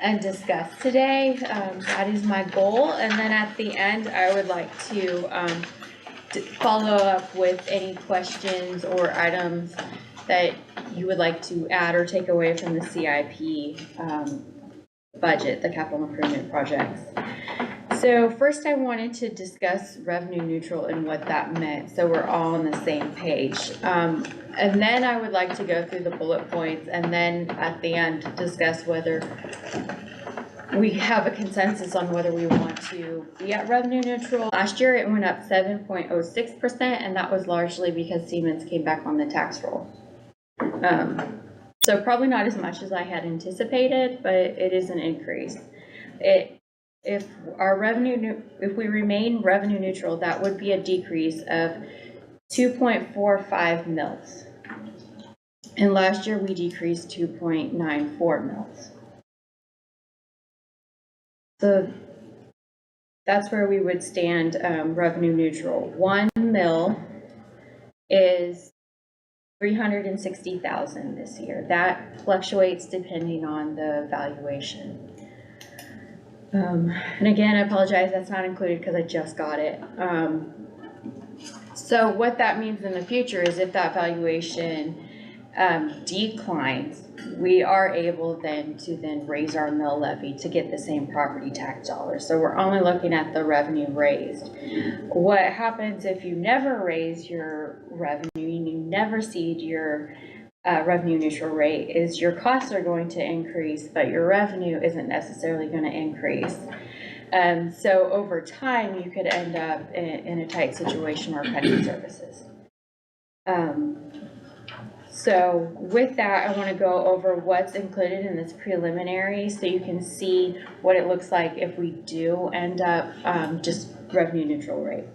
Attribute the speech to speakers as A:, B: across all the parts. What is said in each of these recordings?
A: and discuss today. That is my goal. And then at the end, I would like to follow up with any questions or items that you would like to add or take away from the CIP budget, the capital improvement projects. So first I wanted to discuss revenue neutral and what that meant, so we're all on the same page. And then I would like to go through the bullet points and then at the end discuss whether we have a consensus on whether we want to be at revenue neutral. Last year it went up 7.06%, and that was largely because Siemens came back on the tax roll. So probably not as much as I had anticipated, but it is an increase. If we remain revenue neutral, that would be a decrease of 2.45 mils. And last year we decreased 2.94 mils. So that's where we would stand revenue neutral. 1 mil is 360,000 this year. That fluctuates depending on the valuation. And again, I apologize, that's not included because I just got it. So what that means in the future is if that valuation declines, we are able to raise our mill levy to get the same property tax dollars. So we're only looking at the revenue raised. What happens if you never raise your revenue and you never cede your revenue neutral rate is your costs are going to increase, but your revenue isn't necessarily going to increase. So over time, you could end up in a tight situation or cutting services. So with that, I want to go over what's included in this preliminary so you can see what it looks like if we do end up just revenue neutral rate.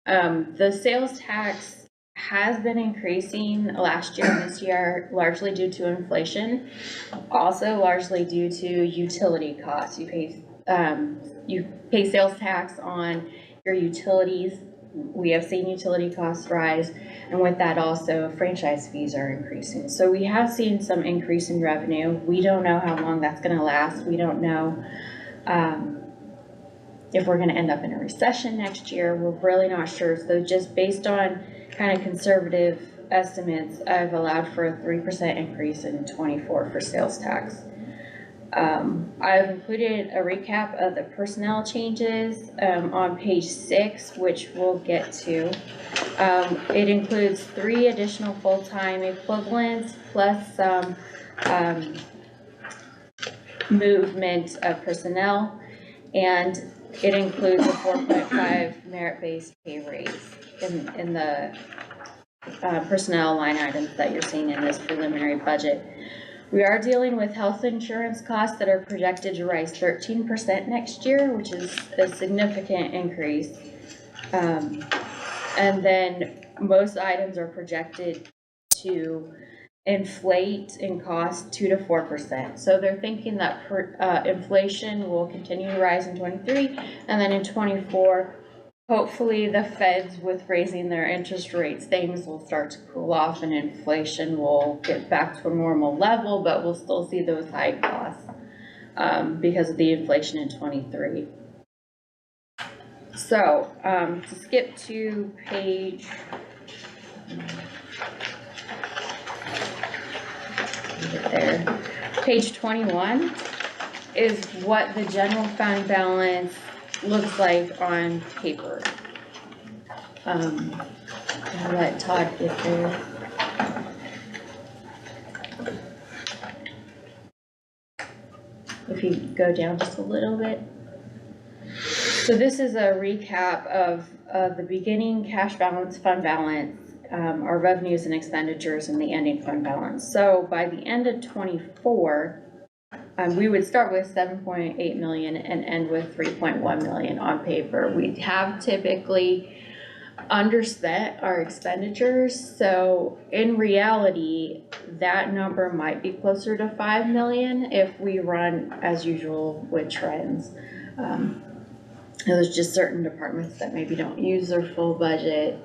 A: The sales tax has been increasing last year and this year, largely due to inflation, also largely due to utility costs. You pay sales tax on your utilities. We have seen utility costs rise, and with that also franchise fees are increasing. So we have seen some increase in revenue. We don't know how long that's going to last. We don't know if we're going to end up in a recession next year. We're really not sure. So just based on kind of conservative estimates, I've allowed for a 3% increase in 24 for sales tax. I've included a recap of the personnel changes on page 6, which we'll get to. It includes 3 additional full-time equivalents plus some movement of personnel, and it includes a 4.5 merit-based pay raise in the personnel line items that you're seeing in this preliminary budget. We are dealing with health insurance costs that are projected to rise 13% next year, which is a significant increase. And then most items are projected to inflate in cost 2 to 4%. So they're thinking that inflation will continue to rise in 23, and then in 24, hopefully the Feds, with raising their interest rates, things will start to cool off and inflation will get back to a normal level, but we'll still see those high costs because of the inflation in 23. So to skip to page page 21 is what the general fund balance looks like on paper. I'll let Todd get there. If you go down just a little bit. So this is a recap of the beginning cash balance, fund balance, our revenues and expenditures, and the ending fund balance. So by the end of 24, we would start with 7.8 million and end with 3.1 million on paper. We have typically underspent our expenditures, so in reality that number might be closer to 5 million if we run as usual with trends. There's just certain departments that maybe don't use their full budget,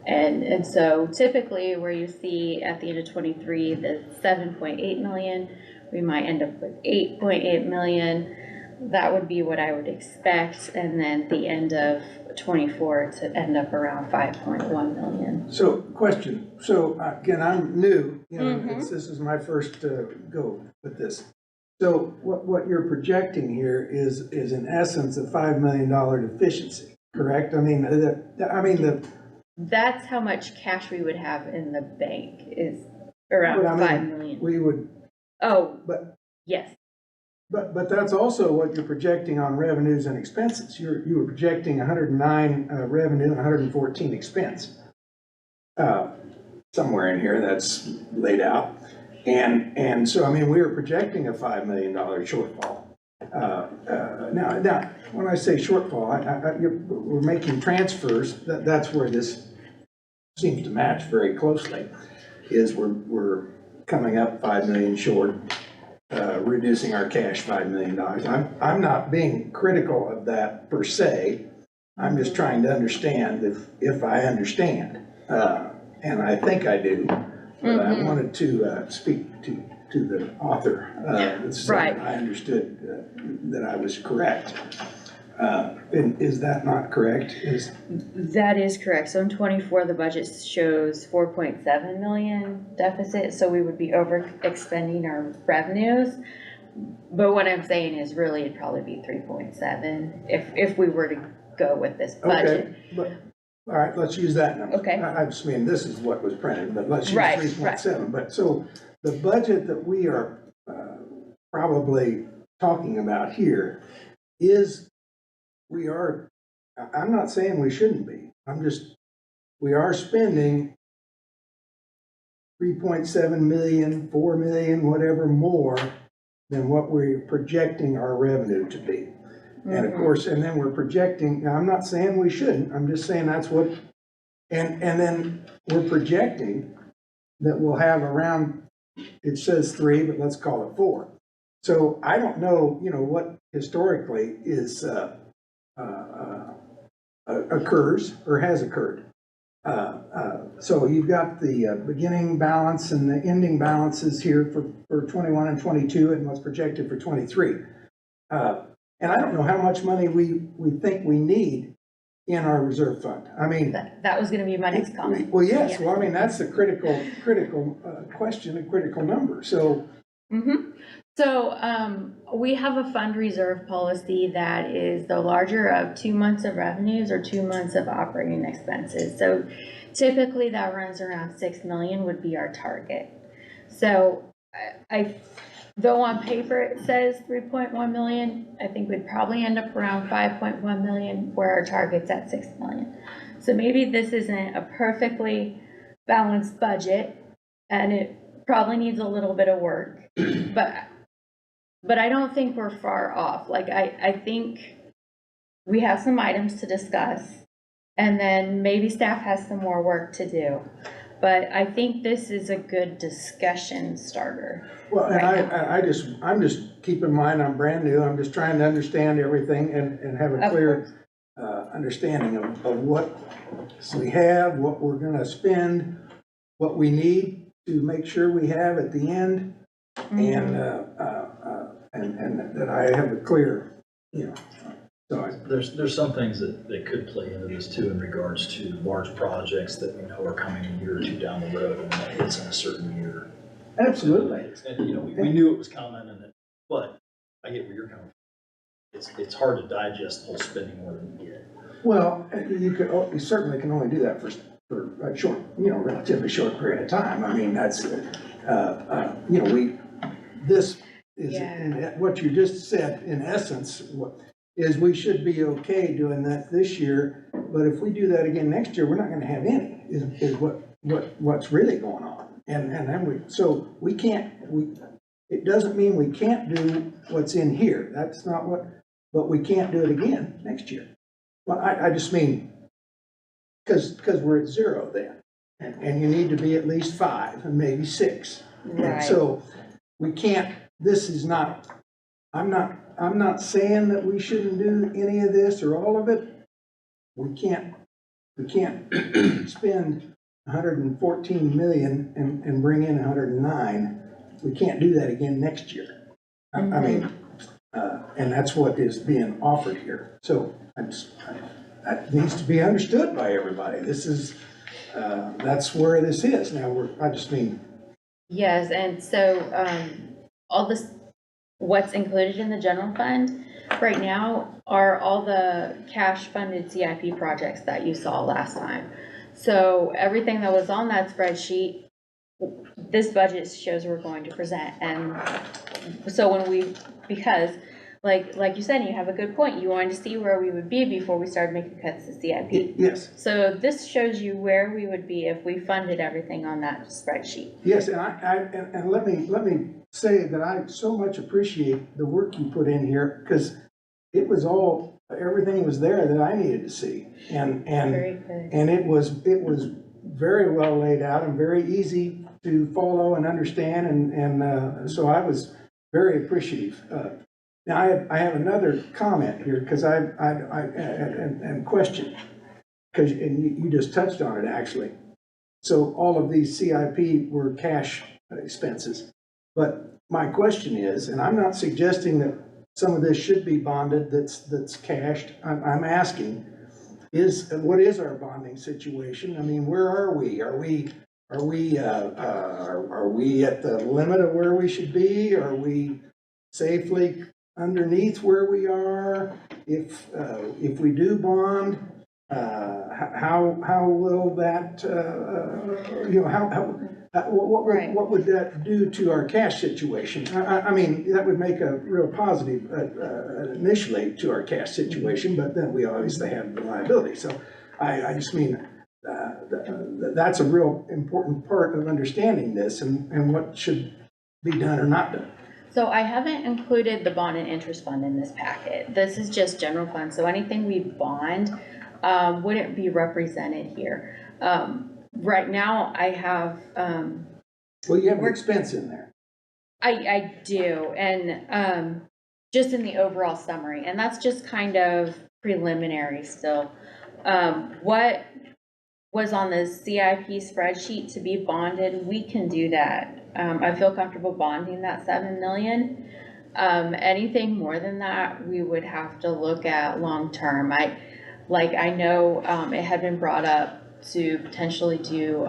A: and so typically where you see at the end of 23 the 7.8 million, we might end up with 8.8 million. That would be what I would expect, and then the end of 24 to end up around 5.1 million.
B: So, question. So again, I'm new. You know, this is my first go with this. So what you're projecting here is in essence a $5 million deficiency, correct? I mean,
A: that's how much cash we would have in the bank is around 5 million.
B: We would.
A: Oh,
B: but
A: yes.
B: But that's also what you're projecting on revenues and expenses. You were projecting 109 revenue and 114 expense. Somewhere in here that's laid out. And so, I mean, we were projecting a $5 million shortfall. Now, when I say shortfall, we're making transfers. That's where this seems to match very closely, is we're coming up 5 million short. Reducing our cash $5 million. I'm not being critical of that per se. I'm just trying to understand if I understand, and I think I do. But I wanted to speak to the author, so
A: right.
B: that I understood that I was correct. And is that not correct?
A: That is correct. So in 24, the budget shows 4.7 million deficit. So we would be overexpending our revenues. But what I'm saying is really it'd probably be 3.7 if we were to go with this budget.
B: Okay, but all right, let's use that number.
A: Okay.
B: I just mean this is what was printed, but let's use
A: right,
B: 3.7.
A: Right.
B: But so the budget that we are probably talking about here is. I'm not saying we shouldn't be. We are spending 3.7 million, 4 million, whatever more than what we're projecting our revenue to be. And of course, and then we're projecting, now I'm not saying we shouldn't, I'm just saying that's what, and then we're projecting that we'll have around, it says 3, but let's call it 4. So I don't know, what historically is, occurs or has occurred. So you've got the beginning balance and the ending balances here for 21 and 22 and what's projected for 23. And I don't know how much money we think we need in our reserve fund. I mean,
A: that was going to be my next comment.
B: Well, yes. Yeah. Well, I mean, that's a critical question, a critical number. So.
A: So we have a fund reserve policy that is the larger of 2 months of revenues or 2 months of operating expenses. So typically that runs around 6 million would be our target. So though on paper it says 3.1 million, I think we'd probably end up around 5.1 million where our target's at 6 million. So maybe this isn't a perfectly balanced budget and it probably needs a little bit of work, but I don't think we're far off. Like I think we have some items to discuss and then maybe staff has some more work to do. But I think this is a good discussion starter.
B: Well, and I'm just keep in mind I'm brand new. I'm just trying to understand everything and have a clear understanding of what we have, what we're going to spend, what we need to make sure we have at the end, and that I have a clear, So
C: there's some things that could play into this too in regards to large projects that we know are coming a year or two down the road and that hits in a certain year.
B: Absolutely.
C: And we knew it was coming, but I get where you're coming from. It's hard to digest the whole spending more than you get. Well,
B: you certainly can only do that for a short, relatively short period of time. I mean, that's this is what you just said in essence. Is we should be okay doing that this year, but if we do that again next year, we're not going to have any. Is what's really going on, and then we can't. It doesn't mean we can't do what's in here. That's not what. But we can't do it again next year. Well, I just mean because we're at 0 then, and you need to be at least 5 and maybe 6.
A: Right.
B: And so we can't. This is not. I'm not saying that we shouldn't do any of this or all of it. We can't spend 114 million and bring in 109 we can't do that again next year. I mean, and that's what is being offered here. So that needs to be understood by everybody. This is, that's where this is. Now, I just mean.
A: Yes, and so, all this, what's included in the general fund right now are all the cash funded CIP projects that you saw last time. So everything that was on that spreadsheet, this budget shows we're going to present. And so because like you said, you have a good point, you wanted to see where we would be before we started making cuts to CIP.
B: Yes.
A: So this shows you where we would be if we funded everything on that spreadsheet.
B: Yes, and let me say that I so much appreciate the work you put in here, because it was everything was there that I needed to see. And
A: Very good.
B: and it was very well laid out and very easy to follow and understand, and so I was very appreciative. Now I have another comment here, because and question, because you just touched on it actually. So all of these CIP were cash expenses, but my question is, and I'm not suggesting that some of this should be bonded, that's cashed. I'm asking, what is our bonding situation? I mean, where are we? Are we at the limit of where we should be? Are we safely underneath where we are? If we do bond, how will that, what would that do to our cash situation? I mean, that would make a real positive initially to our cash situation, but then we obviously have the liability. So I just mean, that's a real important part of understanding this and what should be done or not done.
A: So I haven't included the bond and interest fund in this packet. This is just general fund. So anything we bond wouldn't be represented here. Right now I have.
B: Well, you have an expense in there.
A: I do, and just in the overall summary, and that's just kind of preliminary still. What was on the CIP spreadsheet to be bonded, we can do that. I feel comfortable bonding that 7 million. Anything more than that, we would have to look at long-term. I know it had been brought up to potentially do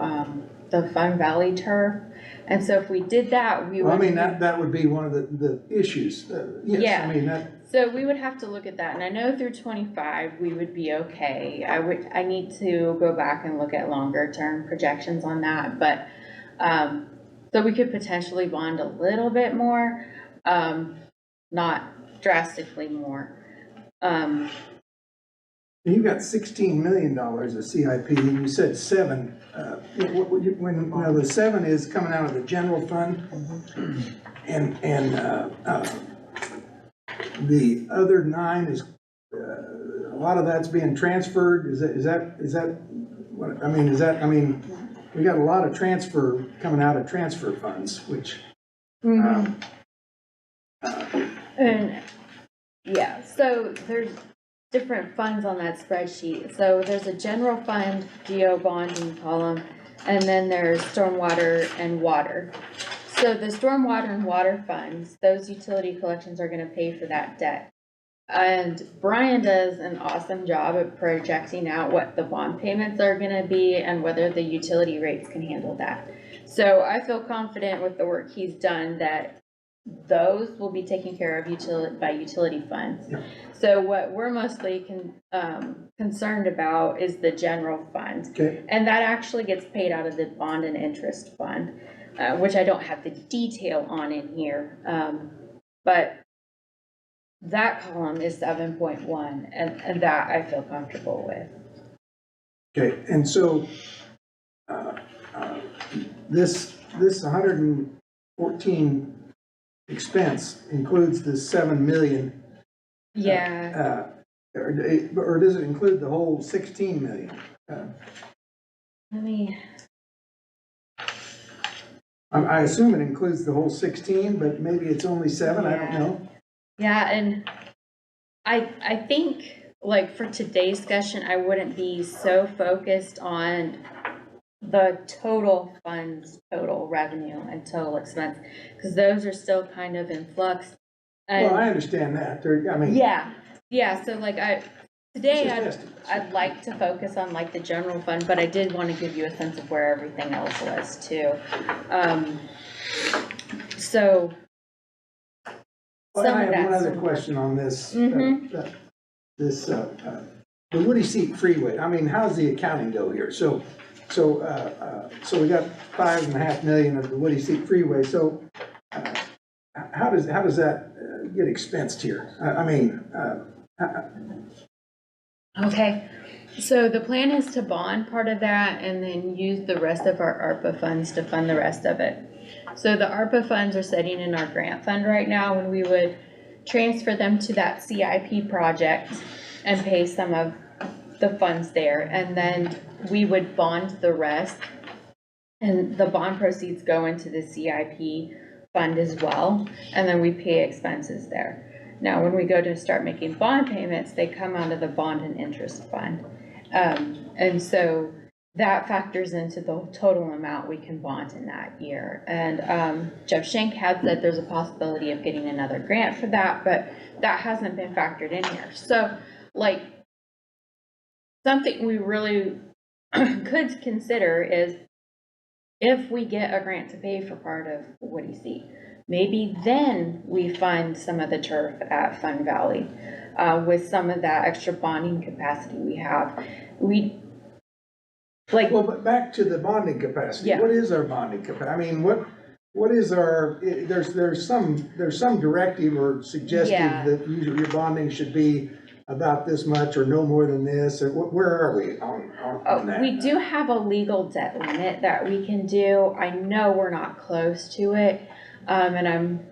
A: the Fun Valley turf. And so if we did that, we would.
B: Well, I mean, that would be one of the issues. Yes,
A: yeah.
B: I mean,
A: so we would have to look at that, and I know through 25 we would be okay. I need to go back and look at longer term projections on that, but so we could potentially bond a little bit more, not drastically more.
B: You've got $16 million of CIP, and you said 7. When the 7 is coming out of the general fund, and the other 9 is a lot of that's being transferred. Is that what I mean? I mean, we got a lot of transfer coming out of transfer funds, which.
A: And yeah, so there's different funds on that spreadsheet. So there's a general fund geo bonding column, and then there's stormwater and water. So the stormwater and water funds, those utility collections are going to pay for that debt. And Brian does an awesome job at projecting out what the bond payments are going to be and whether the utility rates can handle that. So I feel confident with the work he's done that those will be taken care of by utility funds.
B: Yeah.
A: So what we're mostly concerned about is the general fund.
B: Okay.
A: And that actually gets paid out of the bond and interest fund, which I don't have the detail on in here. But that column is 7.1, and that I feel comfortable with.
B: Okay, and so this 114 expense includes the 7 million.
A: Yeah.
B: Or does it include the whole 16 million?
A: Let me.
B: I assume it includes the whole 16, but maybe it's only 7.
A: Yeah.
B: I don't know.
A: Yeah, and I think like for today's discussion, I wouldn't be so focused on the total funds, total revenue and total expense, because those are still kind of in flux. And
B: Well, I understand that, I mean.
A: yeah, so like today
B: it's just
A: I'd like to focus on like the general fund, but I did want to give you a sense of where everything else was too. So
B: Well, I have one other question on this, the Woody Seat Freeway. I mean, how's the accounting go here? So we got 5.5 million of the Woody Seat Freeway. So how does that get expensed here?
A: Okay, so the plan is to bond part of that and then use the rest of our ARPA funds to fund the rest of it. So the ARPA funds are sitting in our grant fund right now, and we would transfer them to that CIP project and pay some of the funds there. And then we would bond the rest, and the bond proceeds go into the CIP fund as well. And then we pay expenses there. Now, when we go to start making bond payments, they come out of the bond and interest fund. And so that factors into the total amount we can bond in that year. And Jeff Schenk had said there's a possibility of getting another grant for that, but that hasn't been factored in here. So like something we really could consider is if we get a grant to pay for part of Woody Seat, maybe then we fund some of the turf at Fun Valley with some of that extra bonding capacity we have.
B: Well, but back to the bonding capacity.
A: Yeah.
B: What is our bonding capacity? I mean, what is our? There's some directive or suggestive that your bonding should be about this much or no more than this. Or where are we on that?
A: We do have a legal debt limit that we can do. I know we're not close to it, and I'm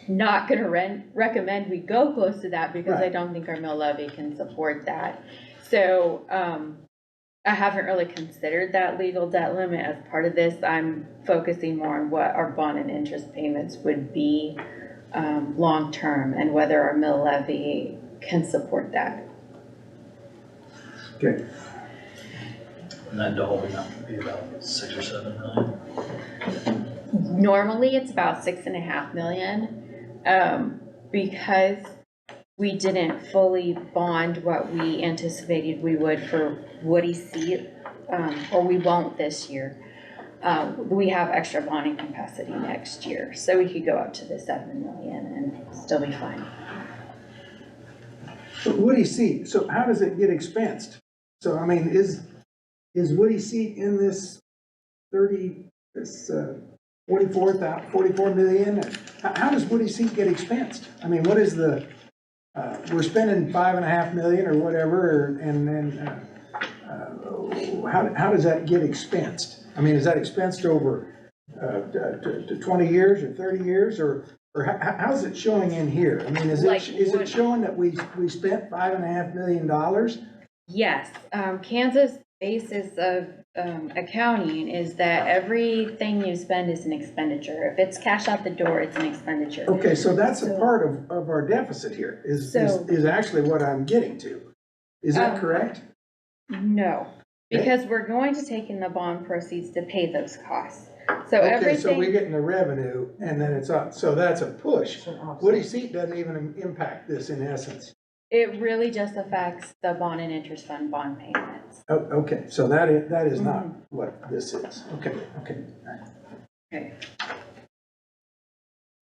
A: not going to recommend we go close to that because I don't think our mill levy can support that. So I haven't really considered that legal debt limit as part of this. I'm focusing more on what our bond and interest payments would be long term and whether our mill levy can support that.
B: Okay.
C: And that dollar amount would be about 6 or 7 million.
A: Normally it's about 6.5 million, because we didn't fully bond what we anticipated we would for Woody Seat, or we won't this year. We have extra bonding capacity next year, so we could go up to the 7 million and still be fine.
B: But Woody Seat, so how does it get expensed? So, I mean, is Woody Seat in this 44 million? How does Woody Seat get expensed? I mean, what is the, we're spending 5.5 million or whatever, and then how does that get expensed? I mean, is that expensed over to 20 years or 30 years, or how's it showing in here? I mean, is it showing that we spent $5.5 million?
A: Yes, Kansas basis of accounting is that everything you spend is an expenditure. If it's cash out the door, it's an expenditure.
B: Okay, so that's a part of our deficit here, is actually what I'm getting to. Is that correct?
A: No, because we're going to take in the bond proceeds to pay those costs. So
B: okay, so we're getting the revenue, and then it's up. So that's a push. Woody Seat doesn't even impact this in essence.
A: It really just affects the bond and interest fund bond payments.
B: Oh, okay, so that is not what this is. Okay.
A: Okay.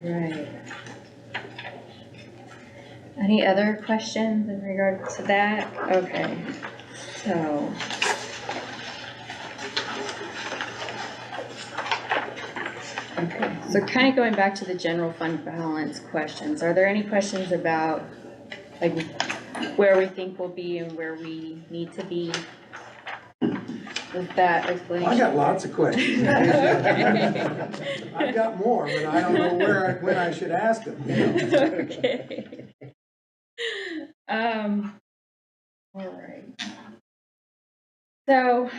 A: Right. Any other questions in regard to that? Okay, so. Okay, so kind of going back to the general fund balance questions, are there any questions about like where we think we'll be and where we need to be with that explanation?
B: Well, I got lots of questions. I've got more, but I don't know when I should ask them.
A: Okay. All right. So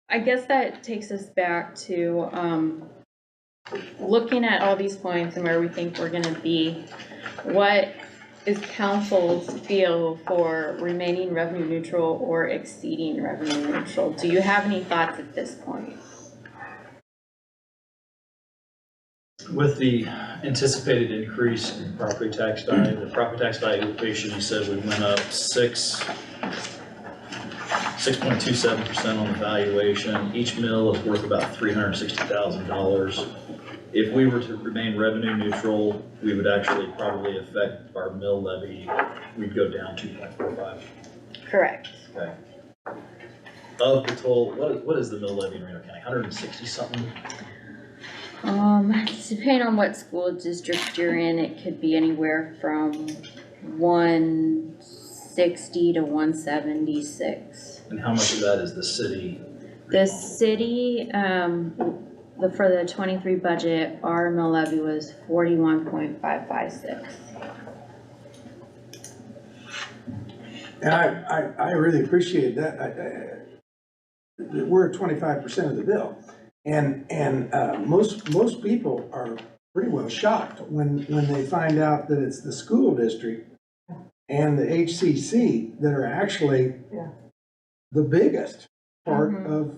A: I guess that takes us back to looking at all these points and where we think we're going to be. What is council's feel for remaining revenue neutral or exceeding revenue neutral? Do you have any thoughts at this point?
C: With the anticipated increase in property tax value, the property tax valuation, you said we went up 6.27% on the valuation. Each mill is worth about $360,000. If we were to remain revenue neutral, we would actually probably affect our mill levy. We'd go down 2.45.
A: Correct.
C: Okay. Of the total, what is the mill levy in Reno County? 160 something?
A: Depending on what school district you're in, it could be anywhere from 160 to 176.
C: And how much of that is the city?
A: The city, for the 23 budget, our mill levy was 41.556.
B: And I really appreciate that. We're at 25% of the bill. And most people are pretty well shocked when they find out that it's the school district and the HCC that are actually the biggest part of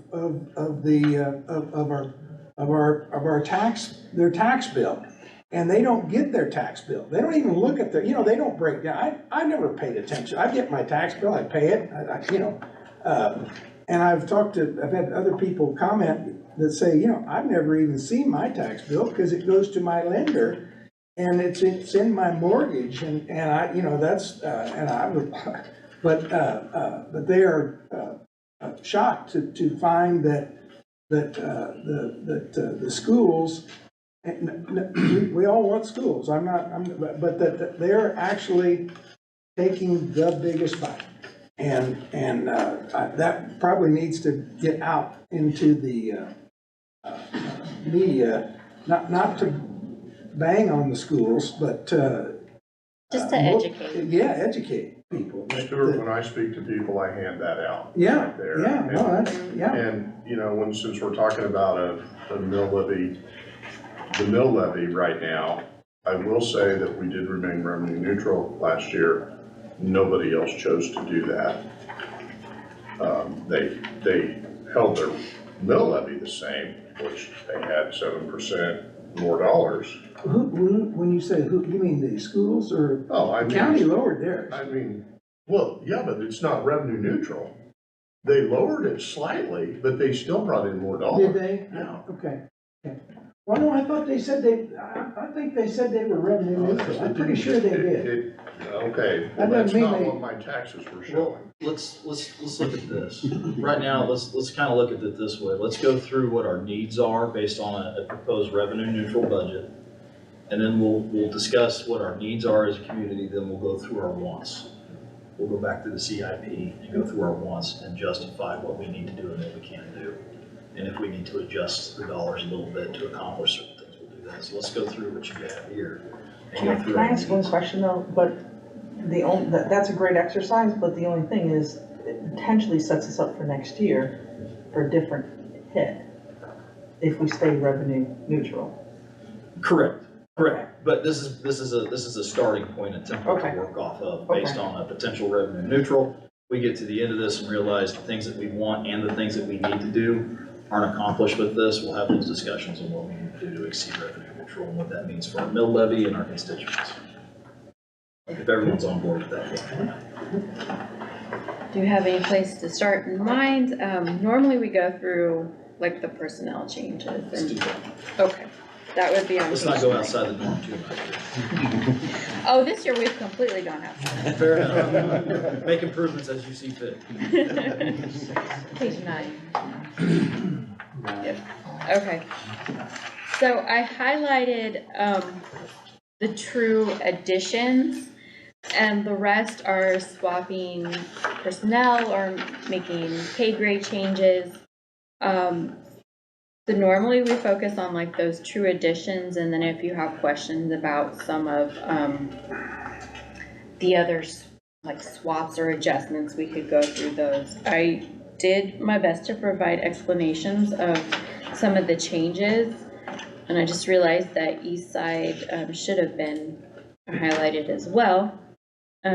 B: our their tax bill. And they don't get their tax bill. They don't even look at they don't break down. I never paid attention. I get my tax bill, I pay it, and I've had other people comment that say, I've never even seen my tax bill because it goes to my lender and it's in my mortgage and I, that's, and I would, but they are shocked to find that the schools, we all want schools, but that they're actually taking the biggest bite. And that probably needs to get out into the media, not to bang on the schools, but
A: just to educate.
B: Yeah, educate people.
D: Stuart, when I speak to people, I hand that out.
B: Yeah,
D: right there.
B: yeah,
D: and,
B: no, that's, yeah.
D: And, since we're talking about a mill levy, the mill levy right now, I will say that we did remain revenue neutral last year. Nobody else chose to do that. They held their mill levy the same, which they had 7% more dollars.
B: When you say who, you mean the schools or the county lowered theirs?
D: Well, yeah, but it's not revenue neutral. They lowered it slightly, but they still brought in more dollars.
B: Did they?
D: Yeah.
B: Okay. Well, no, I thought they said I think they said they were revenue neutral. I'm pretty sure they did.
D: Okay,
B: That
D: well, that's
B: doesn't mean
D: not
B: they-
D: what my taxes were
C: Well,
D: showing.
C: let's look at this. Right now, let's kind of look at it this way. Let's go through what our needs are based on a proposed revenue neutral budget. And then we'll discuss what our needs are as a community, then we'll go through our wants. We'll go back to the CIP and go through our wants and justify what we need to do and what we can't do. And if we need to adjust the dollars a little bit to accomplish certain things, we'll do that. So let's go through what you have here. And go through
E: Can I
C: our
E: ask one
C: needs.
E: question though? But that's a great exercise, but the only thing is, it potentially sets us up for next year for a different hit if we stay revenue neutral.
C: Correct. But this is a starting point, a template
E: Okay.
C: to work off of based
E: Okay.
C: on a potential revenue neutral. We get to the end of this and realize the things that we want and the things that we need to do aren't accomplished with this. We'll have those discussions on what we need to do to exceed revenue neutral and what that means for our mill levy and our constituents. If everyone's on board with that.
A: Do you have any place to start in mind? Normally we go through like the personnel changes.
C: Let's do that.
A: Okay, that would be on.
C: Let's not go outside the norm too much.
A: Oh, this year we've completely gone outside.
C: Fair enough. Make improvements as you see fit.
A: Page 9. Yep, okay. So I highlighted the true additions, and the rest are swapping personnel or making pay grade changes. So normally we focus on like those true additions, and then if you have questions about some of the others, like swaps or adjustments, we could go through those. I did my best to provide explanations of some of the changes, and I just realized that East Side should have been highlighted as well. I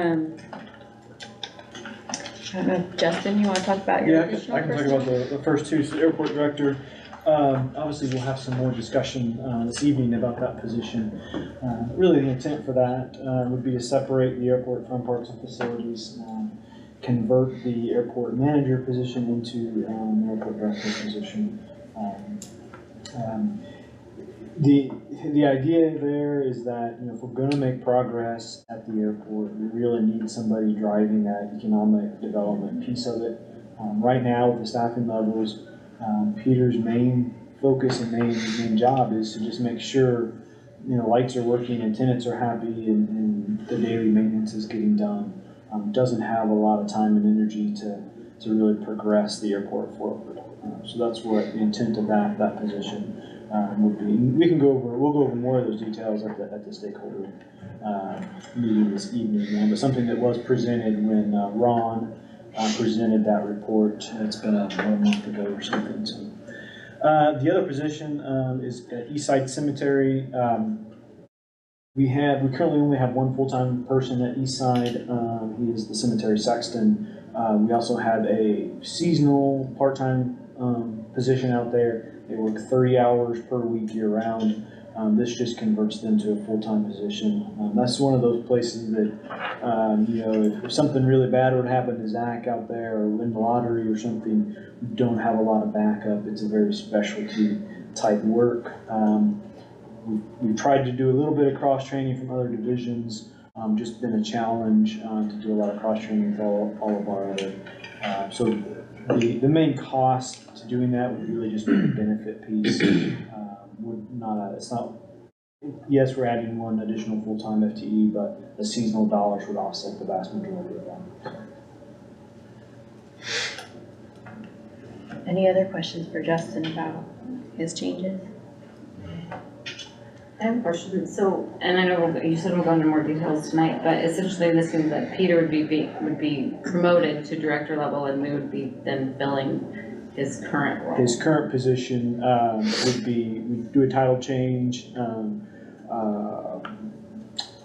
A: don't know, if Justin, you wanna talk about your
F: Yeah,
A: additional
F: I can talk
A: personnel?
F: about the first two. So the airport director, obviously we'll have some more discussion this evening about that position. Really the intent for that would be to separate the airport from parks and facilities, convert the airport manager position into an airport director position. The idea there is that, you know, if we're gonna make progress at the airport, we really need somebody driving that economic development piece of it. Right now, with the staffing levels, Peter's main focus and main job is to just make sure, you know, lights are working and tenants are happy and the daily maintenance is getting done. Doesn't have a lot of time and energy to really progress the airport forward. So that's what the intent of that position would be. We'll go over more of those details at the stakeholder meeting this evening. But something that was presented when Ron presented that report, it's been a month ago or something. So the other position is at Eastside Cemetery. We currently only have one full-time person at Eastside. He is the cemetery sexton. We also have a seasonal part-time position out there. They work 30 hours per week year-round. This just converts them to a full-time position. That's one of those places that, you know, if something really bad would happen to Zach out there or win the lottery or something, we don't have a lot of backup. It's a very specialty type work. We've tried to do a little bit of cross-training from other divisions. Just been a challenge to do a lot of cross-training with all of our other. So the main cost to doing that would really just be the benefit piece. Yes, we're adding one additional full-time FTE, but the seasonal dollars would offset the vast majority of that.
A: Any other questions for Justin about his changes?
G: I have a question. So, and I know you said we'll go into more details tonight, but essentially this means that Peter would be promoted to director level, and we would be then filling his current role.
F: His current position would be, we'd do a title change,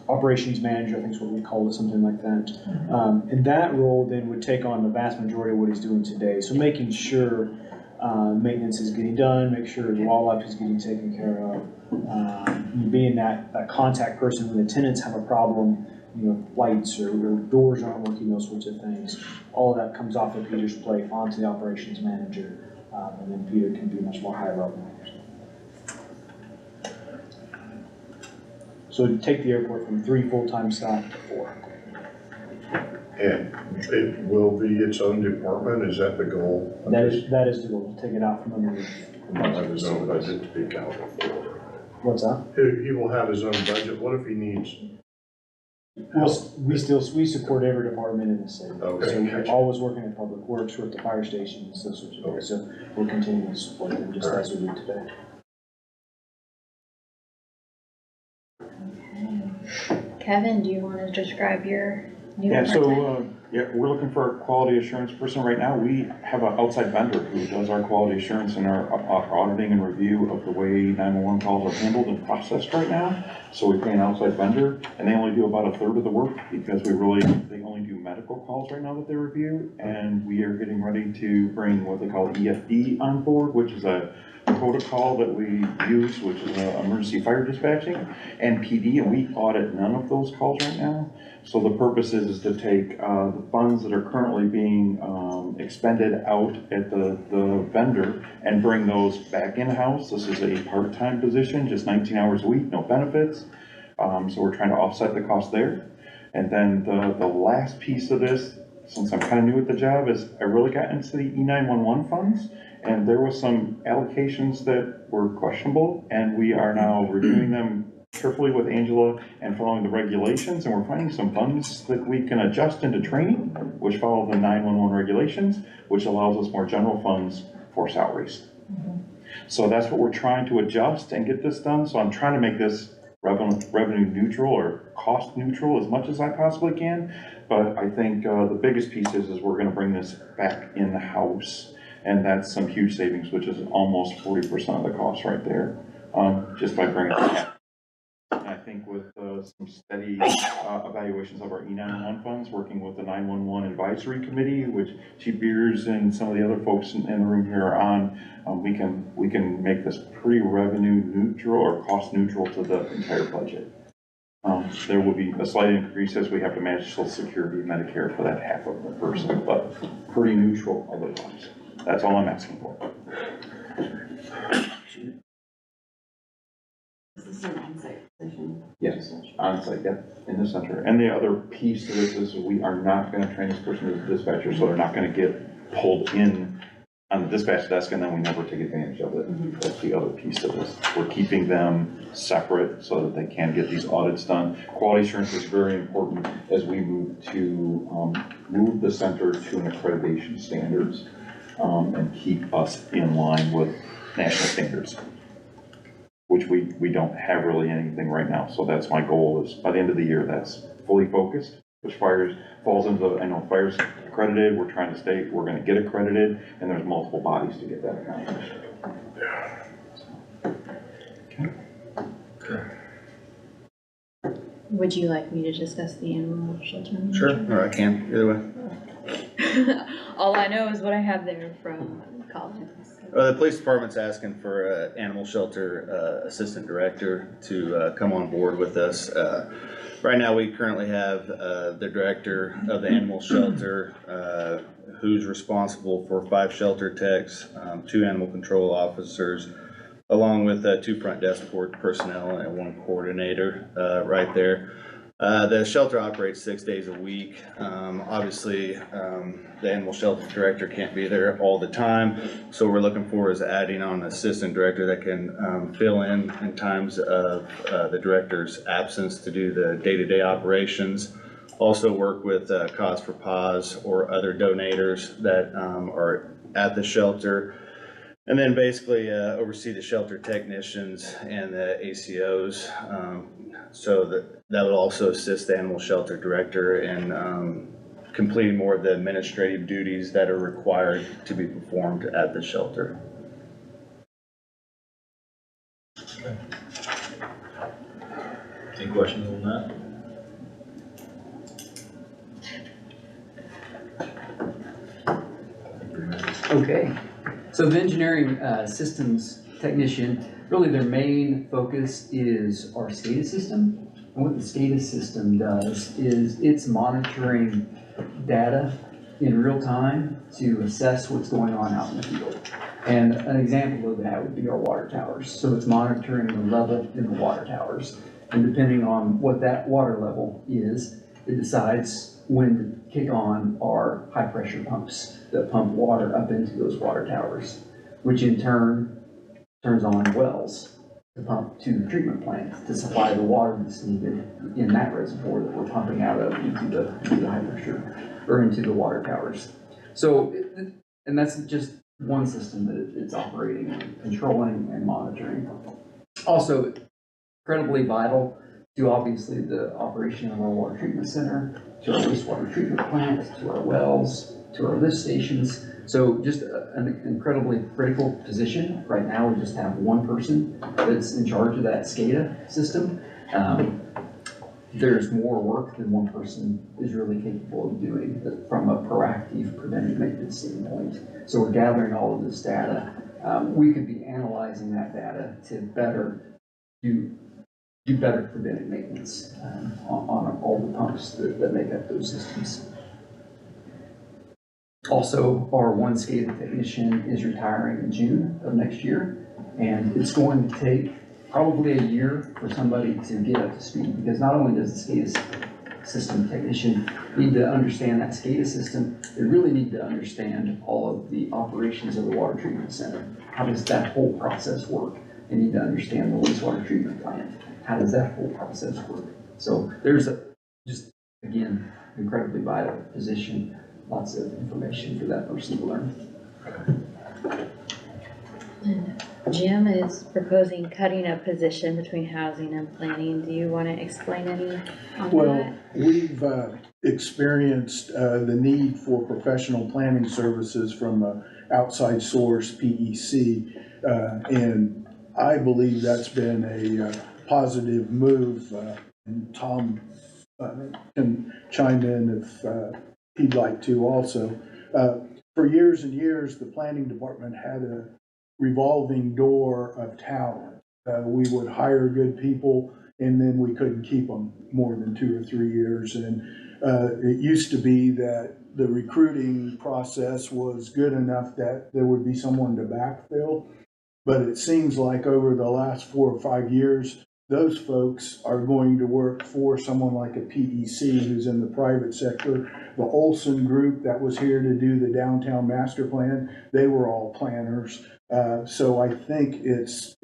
F: operations manager, I think is what we call it, something like that. And that role then would take on the vast majority of what he's doing today. So making sure maintenance is getting done, make sure his wildlife is getting taken care of. Being that contact person when the tenants have a problem, you know, lights or doors aren't working, those sorts of things. All of that comes off of Peter's plate onto the operations manager, and then Peter can be much more high level. So to take the airport from 3 full-time staff to 4.
D: And it will be its own department, is that the goal?
F: That is the goal, to take it out from underneath.
D: Not have his own budget to be accountable for.
F: What's that?
D: He will have his own budget, what if he needs?
F: We support every department in the city.
D: Okay,
F: So we're
D: gotcha.
F: always working at Public Works, we're at the fire station, those sorts of things. So we're continuing to support them just as we do today.
A: Kevin, do you wanna describe your new
H: Yeah,
A: part-time?
H: so, we're looking for a quality assurance person right now. We have an outside vendor who does our quality assurance and our auditing and review of the way 911 calls are handled and processed right now. So we pay an outside vendor, and they only do about 1/3 of the work because they only do medical calls right now that they review. And we are getting ready to bring what they call EFD on board, which is a protocol that we use, which is emergency fire dispatching, and PD, and we audit none of those calls right now. So the purpose is to take the funds that are currently being expended out at the vendor and bring those back in-house. This is a part-time position, just 19 hours a week, no benefits. So we're trying to offset the cost there. And then the last piece of this, since I'm kind of new at the job, is I really got into the E911 funds, and there was some allocations that were questionable, and we are now reviewing them carefully with Angela and following the regulations, and we're finding some funds that we can adjust into training, which follow the 911 regulations, which allows us more general funds for salaries. So that's what we're trying to adjust and get this done. So I'm trying to make this revenue neutral or cost neutral as much as I possibly can. But I think the biggest piece is we're going to bring this back in the house, and that's some huge savings, which is almost 40% of the cost right there, just by bringing it back. And I think with some steady evaluations of our E911 funds, working with the 911 Advisory Committee, which Chief Beers and some of the other folks in the room here are on. We can make this pretty revenue neutral or cost neutral to the entire budget. There will be a slight increase as we have to manage Social Security and Medicare for that half of the person, but pretty neutral otherwise. That's all I'm asking for.
G: This is an on-site position.
H: Yes, on-site, yeah, in the center. And the other piece to this is we are not going to train this person as a dispatcher, so they're not going to get pulled in on the dispatch desk and then we never take advantage of it. That's the other piece of this. We're keeping them separate so that they can get these audits done. Quality assurance is very important as we move to move the center to an accreditation standards and keep us in line with national standards, which we don't have really anything right now. So that's my goal, is by the end of the year, that's fully focused, which falls into, I know fire's accredited, we're trying to stay, we're gonna get accredited, and there's multiple bodies to get that accomplished.
A: Would you like me to discuss the animal shelter?
I: Sure, or I can, either way.
A: All I know is what I have there from Collins.
I: Well, the police department's asking for an animal shelter assistant director to come on board with us. Right now, we currently have the director of the animal shelter who's responsible for 5 shelter techs, 2 animal control officers, along with 2 front desk personnel and 1 coordinator right there. The shelter operates 6 days a week. Obviously, the animal shelter director can't be there all the time, so we're looking for is adding on an assistant director that can fill in times of the director's absence to do the day-to-day operations. Also work with Cause for Paws or other donators that are at the shelter. And then basically oversee the shelter technicians and the ACOs. So that would also assist the animal shelter director in completing more of the administrative duties that are required to be performed at the shelter.
C: Okay. Any questions on that?
J: Okay, so the engineering systems technician, really their main focus is our SCADA system. And what the SCADA system does is it's monitoring data in real time to assess what's going on out in the field. And an example of that would be our water towers. So it's monitoring the level in the water towers. And depending on what that water level is, it decides when to kick on our high pressure pumps that pump water up into those water towers, which in turn turns on wells to pump to the treatment plant to supply the water that's needed in that reservoir that we're pumping out of into the high pressure or into the water towers. So, and that's just one system that it's operating and controlling and monitoring. Also, incredibly vital to obviously the operation of our water treatment center, to our wastewater treatment plant, to our wells, to our lift stations. So just an incredibly critical position. Right now, we just have one person that's in charge of that SCADA system. There's more work than one person is really capable of doing from a proactive preventive maintenance standpoint. So we're gathering all of this data. We could be analyzing that data to better do better preventive maintenance on all the pumps that make up those systems. Also, our one SCADA technician is retiring in June of next year, and it's going to take probably a year for somebody to get up to speed, because not only does the SCADA system technician need to understand that SCADA system, they really need to understand all of the operations of the water treatment center. How does that whole process work? They need to understand the wastewater treatment plant. How does that whole process work? So there's just, again, incredibly vital position. Lots of information for that person to learn.
A: And Jim is proposing cutting a position between housing and planning. Do you want to explain any on
B: Well,
A: that?
B: we've experienced the need for professional planning services from an outside source, PEC, and I believe that's been a positive move
K: and Tom can chime in if he'd like to also. For years and years, the planning department had a revolving door of talent. We would hire good people and then we couldn't keep them more than 2 or 3 years. And it used to be that the recruiting process was good enough that there would be someone to backfill. But it seems like over the last 4 or 5 years, those folks are going to work for someone like a PEC who's in the private sector. The Olson group that was here to do the downtown master plan, they were all planners. So I think it's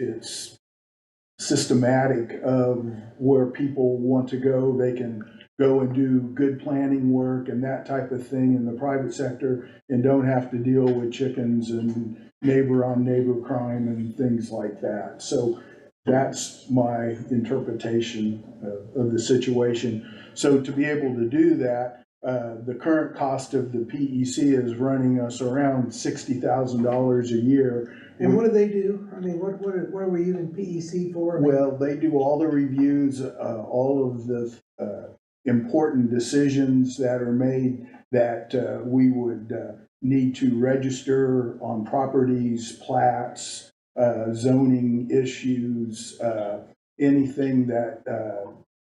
K: systematic of where people want to go. They can go and do good planning work and that type of thing in the private sector and don't have to deal with chickens and neighbor on neighbor crime and things like that. So that's my interpretation of the situation. So to be able to do that, the current cost of the PEC is running us around $60,000 a year.
B: And what do they do? I mean, what are we using PEC for?
K: Well, they do all the reviews, all of the important decisions that are made that we would need to register on properties, plats, zoning issues, anything that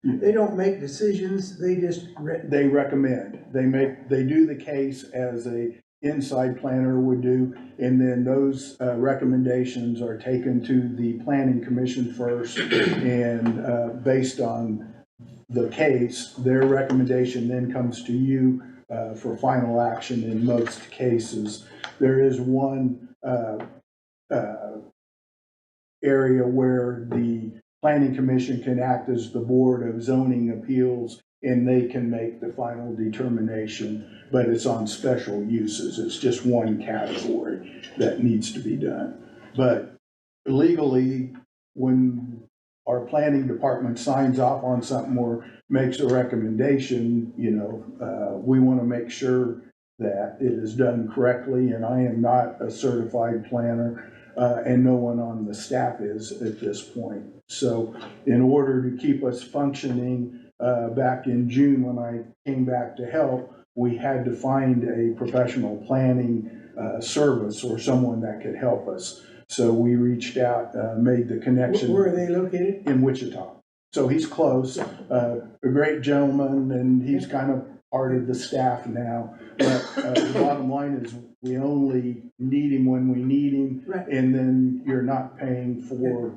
B: They don't make decisions, they just.
K: they recommend. They do the case as a inside planner would do, and then those recommendations are taken to the planning commission first, and based on the case, their recommendation then comes to you for final action in most cases. There is one area where the planning commission can act as the board of zoning appeals and they can make the final determination, but it's on special uses. It's just one category that needs to be done. But legally, when our planning department signs off on something or makes a recommendation, we want to make sure that it is done correctly, and I am not a certified planner, and no one on the staff is at this point. So in order to keep us functioning, back in June when I came back to help, we had to find a professional planning service or someone that could help us. So we reached out, made the connection.
B: Where are they located?
K: In Wichita. So he's close, a great gentleman, and he's kind of part of the staff now. But the bottom line is we only need him when we need him.
B: Right.
K: And then you're not paying for,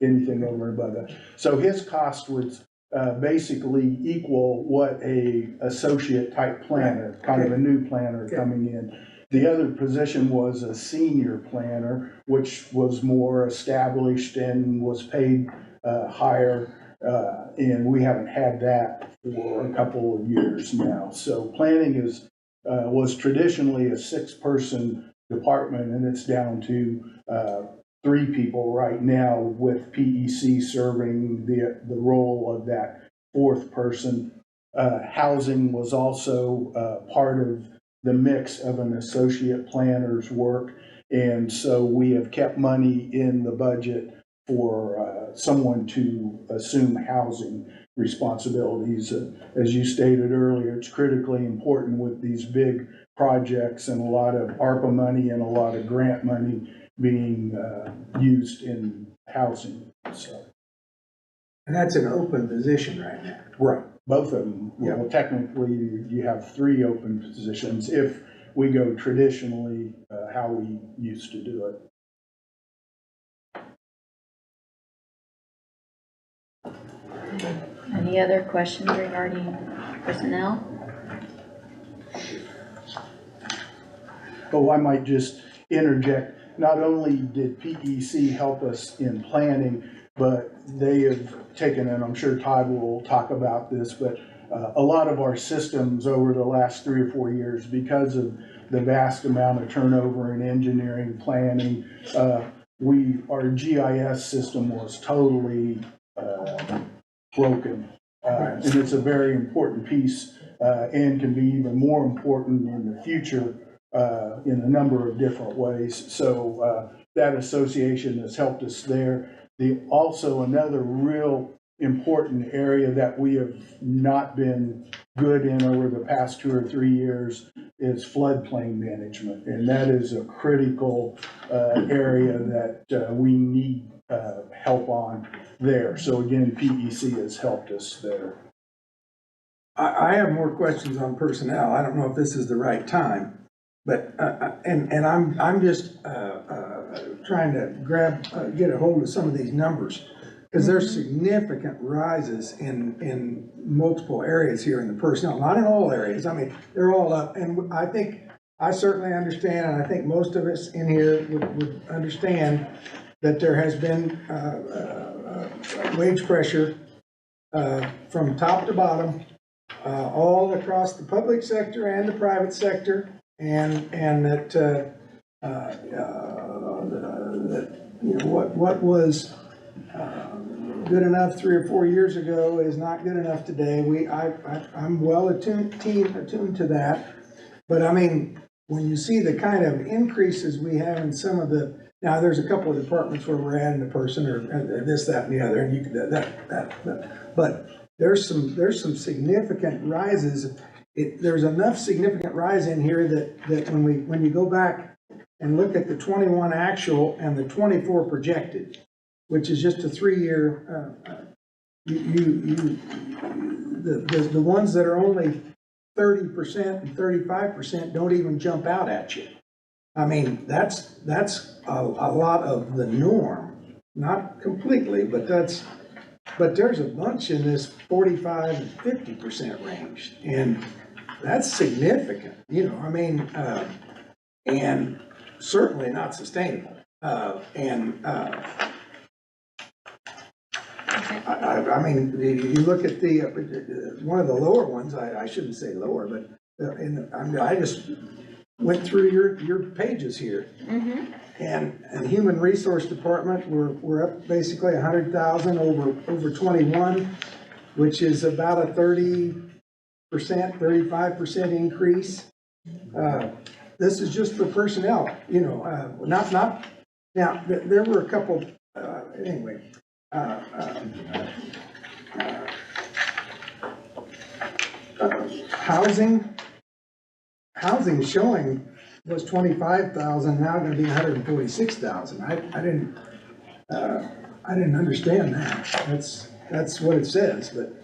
K: anything over and above that. So his cost was basically equal what a associate type planner, kind of a new planner coming in. The other position was a senior planner, which was more established and was paid higher, and we haven't had that for a couple of years now. So planning was traditionally a 6-person department, and it's down to 3 people right now, with PEC serving the role of that 4th person. Housing was also part of the mix of an associate planner's work, and so we have kept money in the budget for someone to assume housing responsibilities. As you stated earlier, it's critically important with these big projects and a lot of ARPA money and a lot of grant money being used in housing. So.
B: And that's an open position right now.
K: Right, both of them. Well, technically, you have 3 open positions if we go traditionally how we used to do it.
A: Any other questions regarding personnel?
K: Oh, I might just interject. Not only did PEC help us in planning, but they have taken, and I'm sure Todd will talk about this, but a lot of our systems over the last 3 or 4 years, because of the vast amount of turnover in engineering planning, our GIS system was totally broken. And it's a very important piece and can be even more important in the future in a number of different ways. So that association has helped us there. Also another real important area that we have not been good in over the past 2 or 3 years is floodplain management. And that is a critical area that we need help on there. So again, PEC has helped us there.
B: I have more questions on personnel. I don't know if this is the right time, but, and I'm just trying to get a hold of some of these numbers, because there's significant rises in multiple areas here in the personnel, not in all areas. I mean, they're all up, and I think, I certainly understand, and I think most of us in here would understand that there has been wage pressure from top to bottom, all across the public sector and the private sector, and that you know, what was good enough 3 or 4 years ago is not good enough today. I'm well attuned to that, but I mean, when you see the kind of increases we have in some of the, now there's a couple of departments where we're adding a person or this, that, and the other, and you can but there's some significant rises. There's enough significant rise in here that when you go back and look at the 21 actual and the 24 projected, which is just a 3-year, the ones that are only 30% and 35% don't even jump out at you. I mean, that's a lot of the norm, not completely, but there's a bunch in this 45 and 50% range, and that's significant, you know, I mean, and certainly not sustainable. I mean, you look at the, one of the lower ones, I shouldn't say lower, but I just went through your pages here.
A: Mm-hmm.
B: And Human Resource Department, we're up basically 100,000 over 21, which is about a 30%, 35% increase. This is just for personnel, you know, not, now, there were a couple, anyway. Housing showing was 25,000, now going to be 146,000. I didn't understand that. That's what it says, but.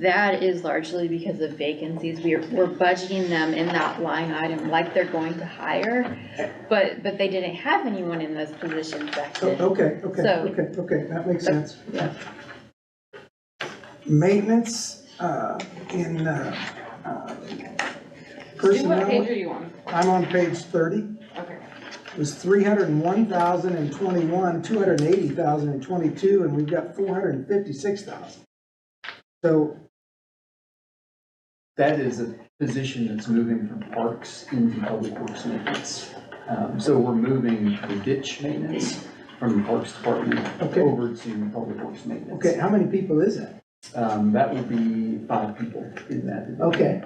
A: That is largely because of vacancies. We're budgeting them in that line item like they're going to hire, but they didn't have anyone in those positions back then.
B: Okay, that makes sense.
A: Yeah.
B: Maintenance in personnel.
G: What page are you on?
B: I'm on page 30.
G: Okay.
B: It was 301,000 in 21, 280,000 in 22, and we've got 456,000. So
J: that is a position that's moving from parks into public works maintenance. So we're moving the ditch maintenance from the parks department over to public works maintenance.
B: Okay, how many people is that?
J: That would be 5 people in that division.
B: Okay.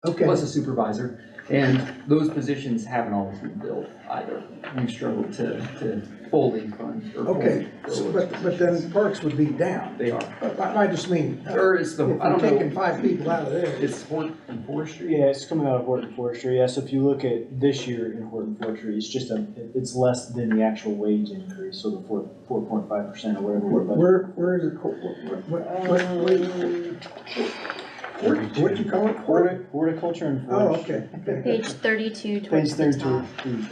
J: Plus a supervisor, and those positions haven't always been filled either. We've struggled to fully fund.
B: Okay, so, but then parks would be down.
J: They are.
B: I just mean,
J: Or it's the,
B: if
J: I don't
B: we're
J: know.
B: taking 5 people out of there.
J: It's Hort and Forestry.
F: Yeah, it's coming out of Hort and Forestry. Yeah, so if you look at this year in Hort and Forestry, it's just it's less than the actual wage increase, so the 4.5% or whatever.
B: Where is it? What do you call it?
F: Horticulture and
B: Oh,
F: forestry.
B: okay.
A: Page 32
F: Page
A: towards the
F: 32
A: top.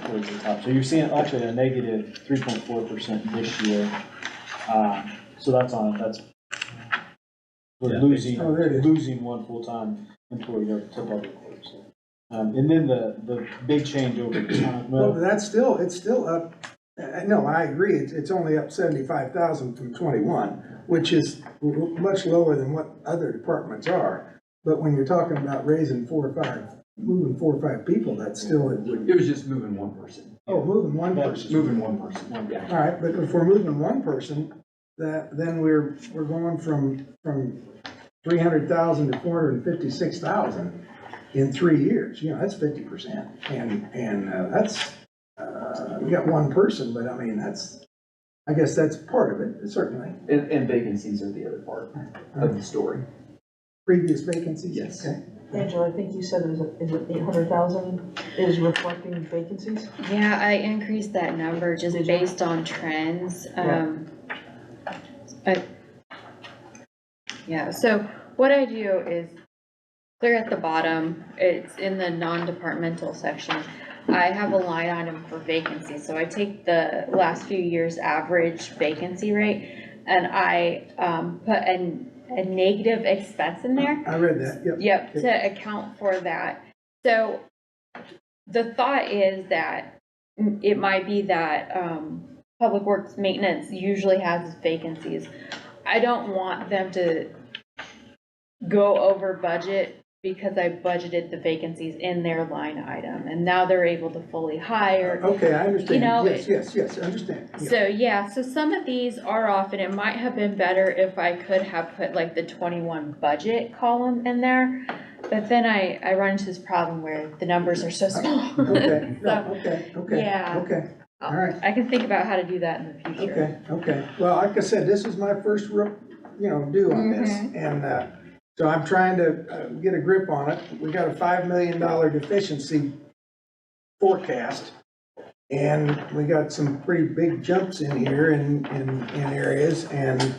F: towards the top. So you're seeing actually a negative 3.4% this year. So we're losing one full-time employee to public works. And then the big change over time.
B: Well, but it's still up. No, I agree. It's only up 75,000 from 21, which is much lower than what other departments are. But when you're talking about raising 4 or 5, moving 4 or 5 people, that's still.
J: It was just moving one person.
B: Oh, moving one person.
J: Moving one person. Yeah.
B: All right, but if we're moving one person, then we're going from 300,000 to 456,000 in 3 years. You know, that's 50%, and that's we got one person, but I mean that's I guess that's part of it, certainly.
J: And vacancies are the other part of the story.
B: Previous vacancies?
J: Yes.
B: Okay.
E: Angela, I think you said is it 800,000 is reflecting vacancies?
A: Yeah, I increased that number just
E: Did you?
A: based on trends. Yeah, so what I do is clear at the bottom, it's in the non-departmental section. I have a line item for vacancy, so I take the last few years' average vacancy rate and I put a negative expense in there.
B: I read that, yep.
A: Yep, to account for that. So the thought is that it might be that Public Works Maintenance usually has vacancies. I don't want them to go over budget because I budgeted the vacancies in their line item and now they're able to fully hire.
B: Okay, I understand.
A: You know,
B: Yes, I understand. Yeah.
A: So yeah, so some of these are off and it might have been better if I could have put like the 21 budget column in there. But then I run into this problem where the numbers are so small.
B: Okay,
A: So,
B: okay,
A: yeah.
B: okay, all right.
A: I can think about how to do that in the future.
B: Okay. Well, like I said, this is my first real, do on this. And so I'm trying to get a grip on it. We got a $5 million deficiency forecast. And we got some pretty big jumps in here in areas and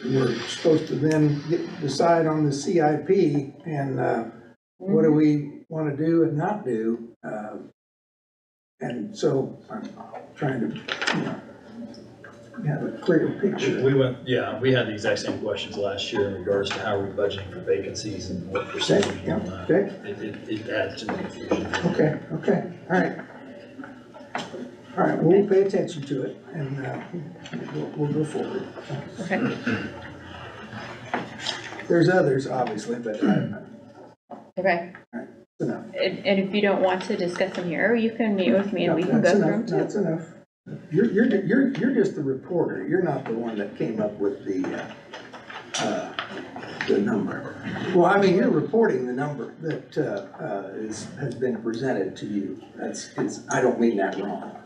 B: we're supposed to then decide on the CIP and what do we want to do and not do. And so I'm trying to, have a clear picture.
C: We had the exact same questions last year in regards to how we're budgeting for vacancies and what percentage on that.
B: Okay.
C: It adds to the confusion.
B: Okay, all right, we'll pay attention to it and we'll go forward.
A: Okay.
B: There's others, obviously, but
A: Okay.
B: that's enough.
A: And if you don't want to discuss them here, you can meet with me and we can go through them too.
B: That's enough. You're just the reporter. You're not the one that came up with the number. Well, I mean, you're reporting the number that has been presented to you. I don't mean that wrong.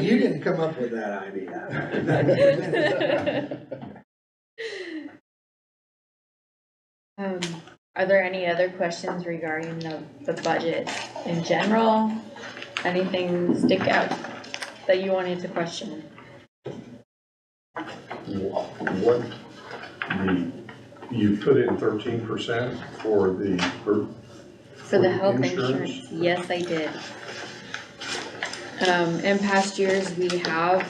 B: You didn't come up with that idea.
A: Are there any other questions regarding the budget in general? Anything stick out that you wanted to question?
D: What, you put in 13% for the.
A: For the health insurance, yes, I did. In past years, we have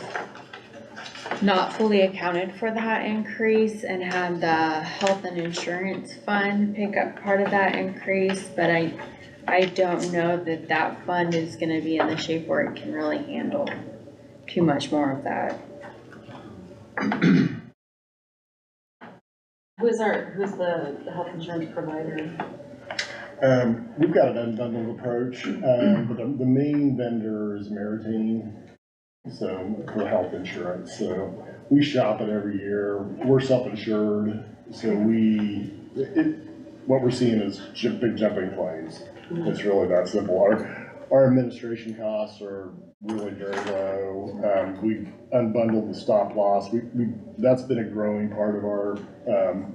A: not fully accounted for that increase and had the health and insurance fund pick up part of that increase, but I don't know that that fund is gonna be in the shape where it can really handle too much more of that.
G: Who's the health insurance provider?
L: We've got an unbundled approach, but the main vendor is Meritain, so for health insurance. So we shop it every year. We're self-insured, so what we're seeing is big jumping claims. It's really that simple. Our administration costs are really very low. We've unbundled the stop loss. That's been a growing part of our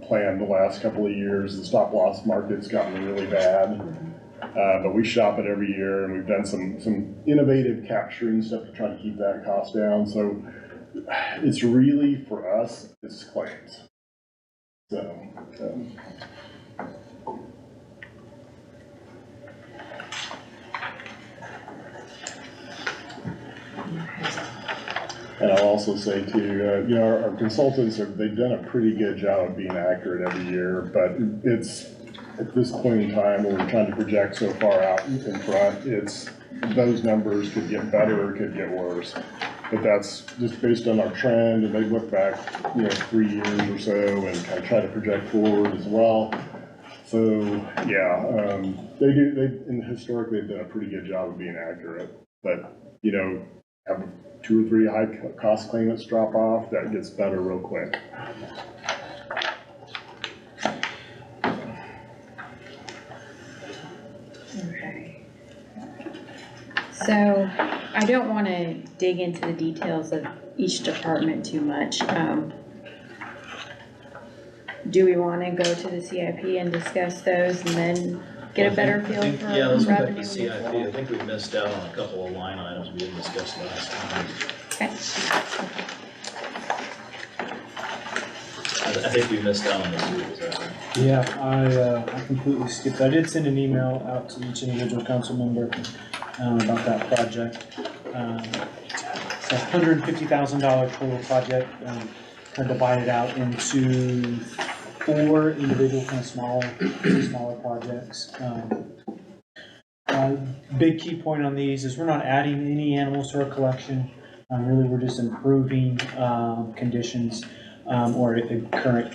L: plan the last couple of years. The stop loss market's gotten really bad, but we shop it every year, and we've done some innovative capturing stuff to try to keep that cost down. So it's really, for us, it's claims. So. And I'll also say too, our consultants they've done a pretty good job of being accurate every year, but it's, at this point in time where we're trying to project so far out in front, those numbers could get better or could get worse. But that's just based on our trend, and they look back, 3 years or so and kind of try to project forward as well. So, yeah, historically they've done a pretty good job of being accurate, but, have 2 or 3 high cost claimants drop off, that gets better real quick.
A: Okay. So I don't wanna dig into the details of each department too much. Do we wanna go to the CIP and discuss those and then get a better feel for
C: Yeah, let's go back
A: revenue?
C: to CIP. I think we missed out on a couple of line items we didn't discuss last time.
A: Okay.
C: I think we missed out on this, was that right?
F: Yeah, I completely skipped. I did send an email out to each individual council member about that project. It's a $150,000 total project, kind of divided out into 4 individual kind of smaller projects. Big key point on these is we're not adding any animals to our collection. Really, we're just improving conditions or current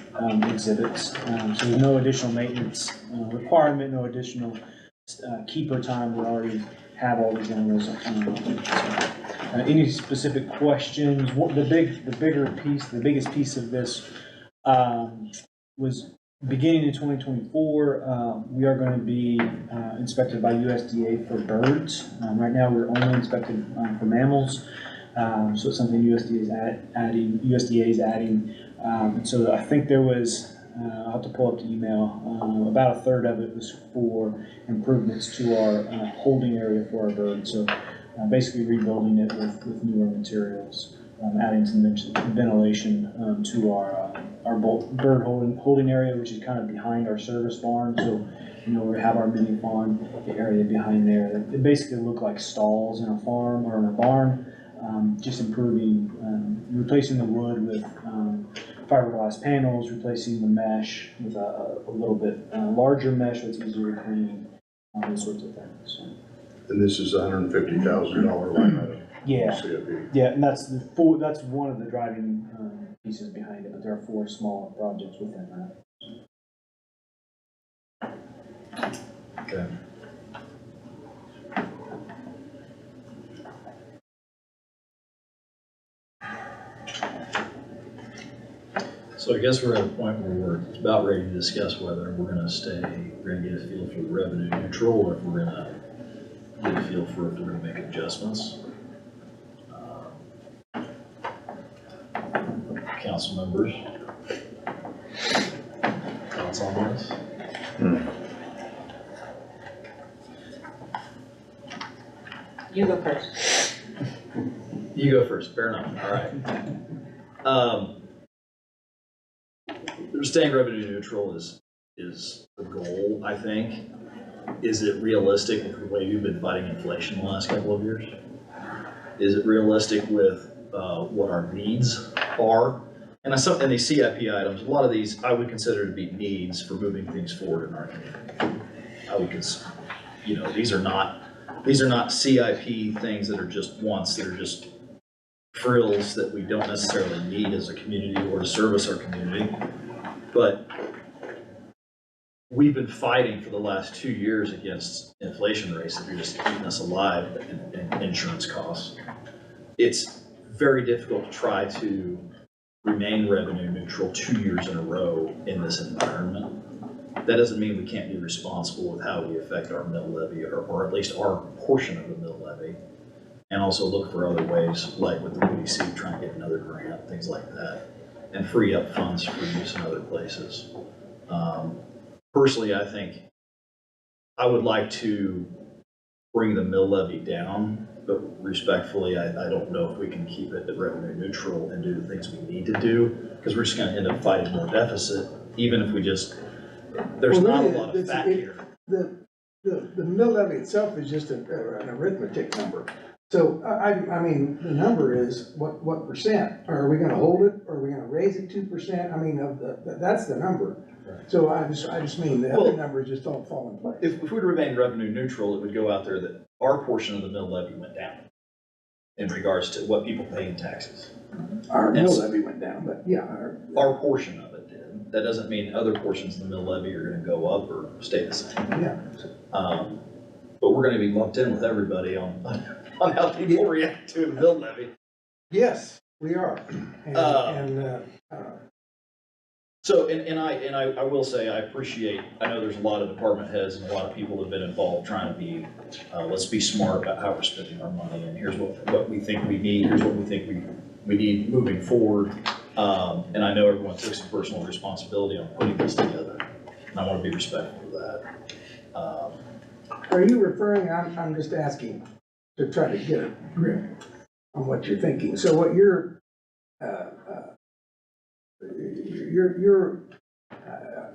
F: exhibits. So there's no additional maintenance requirement, no additional keeper time. We already have all these animals. Any specific questions? The biggest piece of this was beginning in 2024. We are going to be inspected by USDA for birds. Right now, we're only inspected for mammals. So it's something USDA is adding. And so I think there was, I'll have to pull up the email, about a third of it was for improvements to our holding area for our birds. So basically rebuilding it with newer materials, adding some ventilation to our bird holding area, which is kind of behind our service barn. So, we have our mini farm, the area behind there. It basically look like stalls in a farm or in a barn. Just improving, replacing the wood with fiberglass panels, replacing the mesh with a little bit larger mesh that's easier to clean, those sorts of things. So.
D: And this is $150,000 line item.
F: Yeah,
D: CIP.
F: yeah, and that's one of the driving pieces behind it, but there are 4 smaller projects within that.
C: Okay. So I guess we're at a point where we're about ready to discuss whether we're gonna get a feel for the revenue neutral, or if we're gonna get a feel for if we're gonna make adjustments. Council members, thoughts on this?
G: You go first.
C: You go first, fair enough, all right. Staying revenue neutral is the goal, I think. Is it realistic with the way we've been fighting inflation the last couple of years? Is it realistic with what our needs are? And these CIP items, a lot of these I would consider to be needs for moving things forward in our community. I would consider, these are not CIP things that are just wants, that are just frills that we don't necessarily need as a community or to service our community. But we've been fighting for the last 2 years against inflation rates that are just eating us alive in insurance costs. It's very difficult to try to remain revenue neutral 2 years in a row in this environment. That doesn't mean we can't be responsible with how we affect our mill levy, or at least our portion of the mill levy, and also look for other ways, like with the WDC, trying to get another grant, things like that, and free up funds for use in other places. Personally, I think I would like to bring the mill levy down, but respectfully, I don't know if we can keep it at revenue neutral and do the things we need to do, because we're just going to end up fighting more deficit, even if we just, there's not a lot of fat here.
B: The mill levy itself is just an arithmetic number. So, I mean, the number is what percent? Are we gonna hold it, or are we gonna raise it 2%? I mean, that's the number.
C: Right.
B: So I just mean the other numbers just don't fall in place.
C: If we were to remain revenue neutral, it would go out there that our portion of the mill levy went down in regards to what people pay in taxes.
B: Our mill levy went down, but yeah.
C: Our portion of it did. That doesn't mean other portions of the mill levy are gonna go up or stay the same.
B: Yeah.
C: But we're gonna be lumped in with everybody on how people react to a mill levy.
B: Yes, we are.
C: So, and I will say, I appreciate, I know there's a lot of department heads and a lot of people that have been involved trying to be, let's be smart about how we're spending our money, and here's what we think we need, here's what we think we need moving forward. And I know everyone took some personal responsibility on putting this together, and I want to be respectful of that.
B: Are you referring, I'm just asking to try to get a grip on what you're thinking. So what you're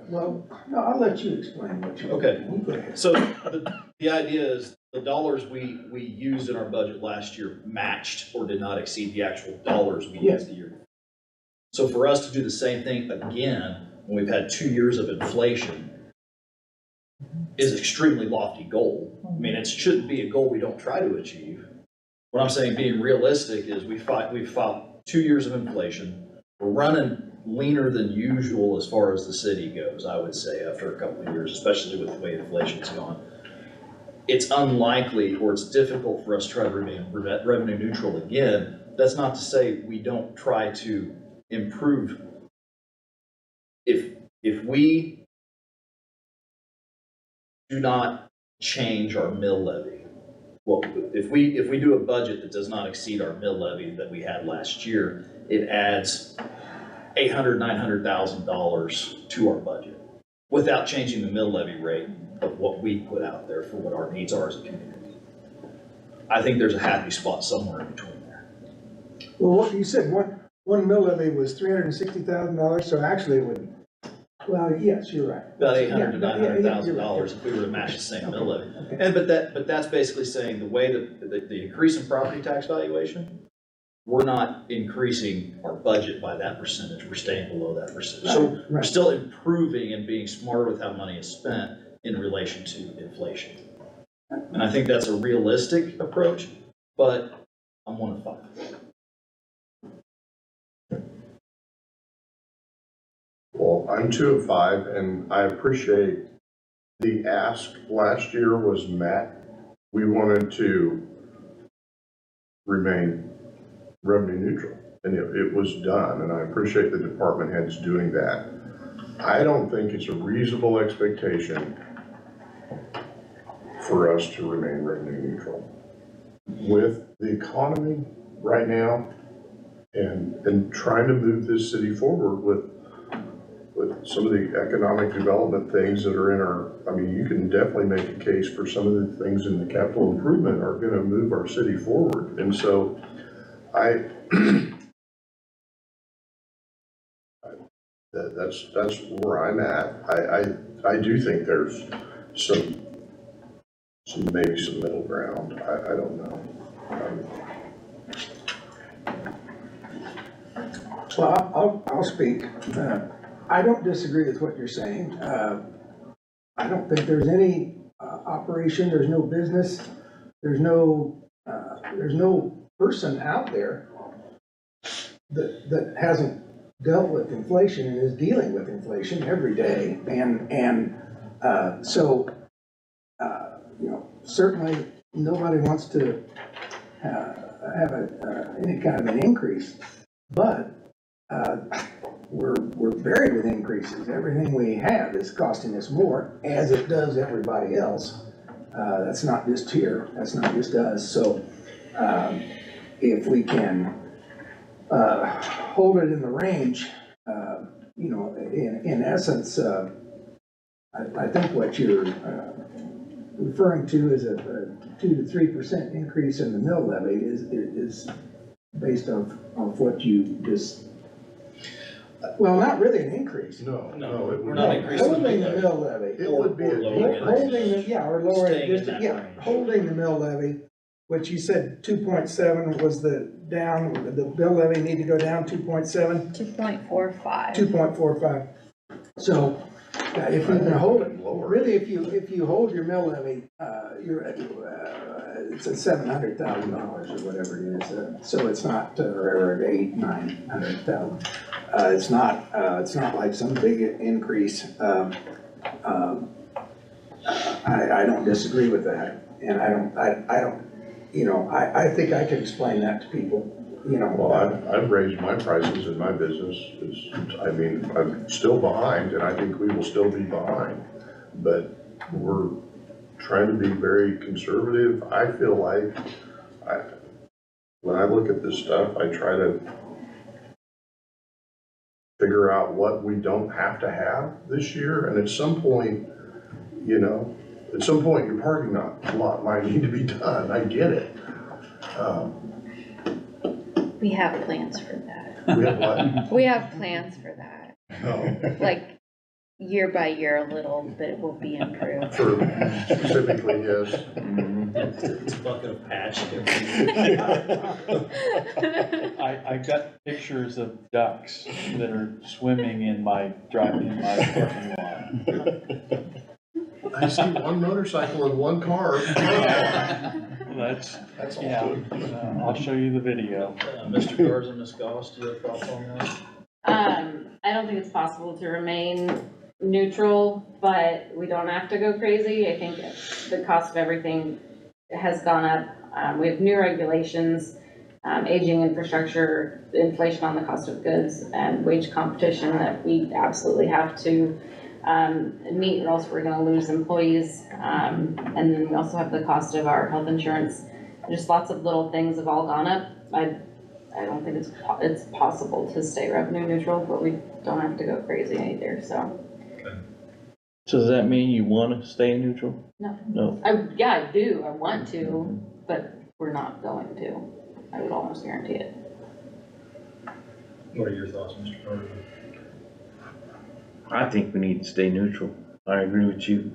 B: well, no, I'll let you explain what you're.
C: Okay.
B: You go ahead.
C: So the idea is the dollars we used in our budget last year matched or did not exceed the actual dollars we used the year before. So for us to do the same thing again, when we've had 2 years of inflation, is an extremely lofty goal. I mean, it shouldn't be a goal we don't try to achieve. What I'm saying, being realistic, is we've fought 2 years of inflation. We're running leaner than usual as far as the city goes, I would say, after a couple of years, especially with the way inflation's gone. It's unlikely, or it's difficult for us to try to remain revenue neutral again. That's not to say we don't try to improve. If we do not change our mill levy, well, if we do a budget that does not exceed our mill levy that we had last year, it adds $800,000, $900,000 to our budget without changing the mill levy rate of what we put out there for what our needs are as a community. I think there's a happy spot somewhere in between there.
B: Well, what you said, one mill levy was $360,000, so actually it would, well, yes, you're right.
C: About $800,000 to $900,000 if we were to match the same mill levy.
B: Okay.
C: And but that's basically saying the way that the increase in property tax valuation, we're not increasing our budget by that percentage. We're staying below that percentage. So we're still improving and being smarter with how money is spent in relation to inflation. And I think that's a realistic approach, but I'm 1 of 5.
D: Well, I'm 2 of 5, and I appreciate the ask last year was met. We wanted to remain revenue neutral, and it was done, and I appreciate the department heads doing that. I don't think it's a reasonable expectation for us to remain revenue neutral. With the economy right now and trying to move this city forward with some of the economic development things that are in our, I mean, you can definitely make a case for some of the things in the capital improvement are going to move our city forward. And so that's where I'm at. I do think there's maybe some middle ground. I don't know.
B: Well, I'll speak. I don't disagree with what you're saying. I don't think there's any operation, there's no business, there's no person out there that hasn't dealt with inflation and is dealing with inflation every day. So certainly nobody wants to have any kind of an increase, but we're buried with increases. Everything we have is costing us more, as it does everybody else. That's not just here, that's not just us. So if we can hold it in the range, in essence, I think what you're referring to is a 2 to 3% increase in the mill levy is based on what you just. Well, not really an increase.
D: No,
C: we're not increasing
B: holding the mill levy.
D: It would be
B: or lowering
C: Staying in that range.
B: holding the mill levy, which you said 2.7 was the mill levy need to go down 2.7?
A: 2.45.
B: 2.45. So if you can hold it, really, if you hold your mill levy, you're at it's at $700,000 or whatever it is. So it's not or $800,000-900,000. It's not like some big increase. I don't disagree with that, and I don't. I think I can explain that to people.
D: Well, I've raised my prices in my business, I'm still behind, and I think we will still be behind. But we're trying to be very conservative. I feel like, when I look at this stuff, I try to figure out what we don't have to have this year, and at some point, your parking lot might need to be done, I get it.
A: We have plans for that.
D: We have what?
A: We have plans for that.
D: No,
A: Like, year by year, a little bit will be improved.
D: for specifically, yes.
C: It's a bucket of patch.
M: I got pictures of ducks that are swimming in my parking lot.
D: I see one motorcycle and one car.
M: That's
D: That's
M: yeah,
D: awesome.
M: I'll show you the video.
C: Mr. Garza, Ms. Goss, do you have thoughts on that?
G: I don't think it's possible to remain neutral, but we don't have to go crazy. I think the cost of everything has gone up. We have new regulations, aging infrastructure, inflation on the cost of goods, and wage competition that we absolutely have to meet, or else we're gonna lose employees. And then we also have the cost of our health insurance. Just lots of little things have all gone up. I don't think it's possible to stay revenue neutral, but we don't have to go crazy either, so.
M: So does that mean you want to stay neutral?
G: No.
M: No.
G: I do, I want to, but we're not going to. I would almost guarantee it.
C: What are your thoughts, Mr. Garza?
M: I think we need to stay neutral. I agree with you.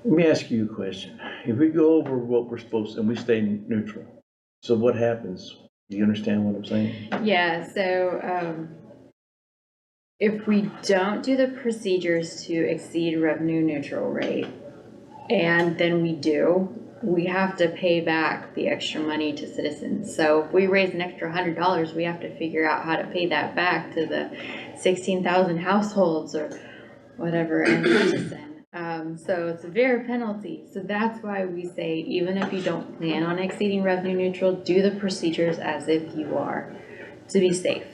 M: Let me ask you a question. If we go over what we're supposed to, and we stay neutral, so what happens? Do you understand what I'm saying?
A: Yeah, so, if we don't do the procedures to exceed revenue neutral rate, and then we have to pay back the extra money to citizens. So if we raise an extra $100, we have to figure out how to pay that back to the 16,000 households or whatever in Hutchinson. So it's a severe penalty. So that's why we say, even if you don't plan on exceeding revenue neutral, do the procedures as if you are, to be safe.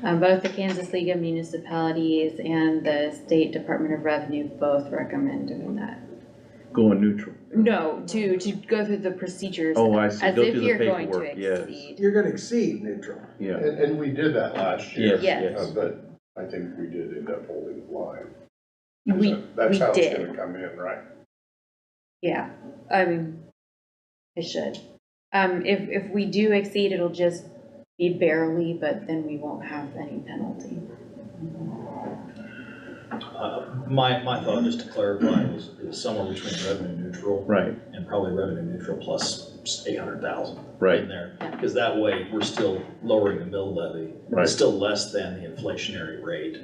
A: Both the Kansas League of Municipalities and the State Department of Revenue both recommend doing that.
M: Going neutral?
A: No, to go through the procedures
M: Oh, I see.
A: as
M: Go
A: if
M: through the
A: you're going to
M: paperwork, yes.
A: exceed.
B: You're gonna exceed neutral.
M: Yeah.
D: And we did that last year.
M: Yes,
A: Yes.
D: But I think we did end up holding the line.
A: We
D: That's how it's
A: did,
D: gonna come in, right?
A: yeah, I mean, it should. If we do exceed, it'll just be barely, but then we won't have any penalty.
C: My thought, just to clarify, is somewhere between revenue neutral.
M: Right.
C: And probably revenue neutral plus 800,000.
M: Right.
C: In there, because that way we're still lowering the mill levy.
M: Right.
C: It's still less than the inflationary rate.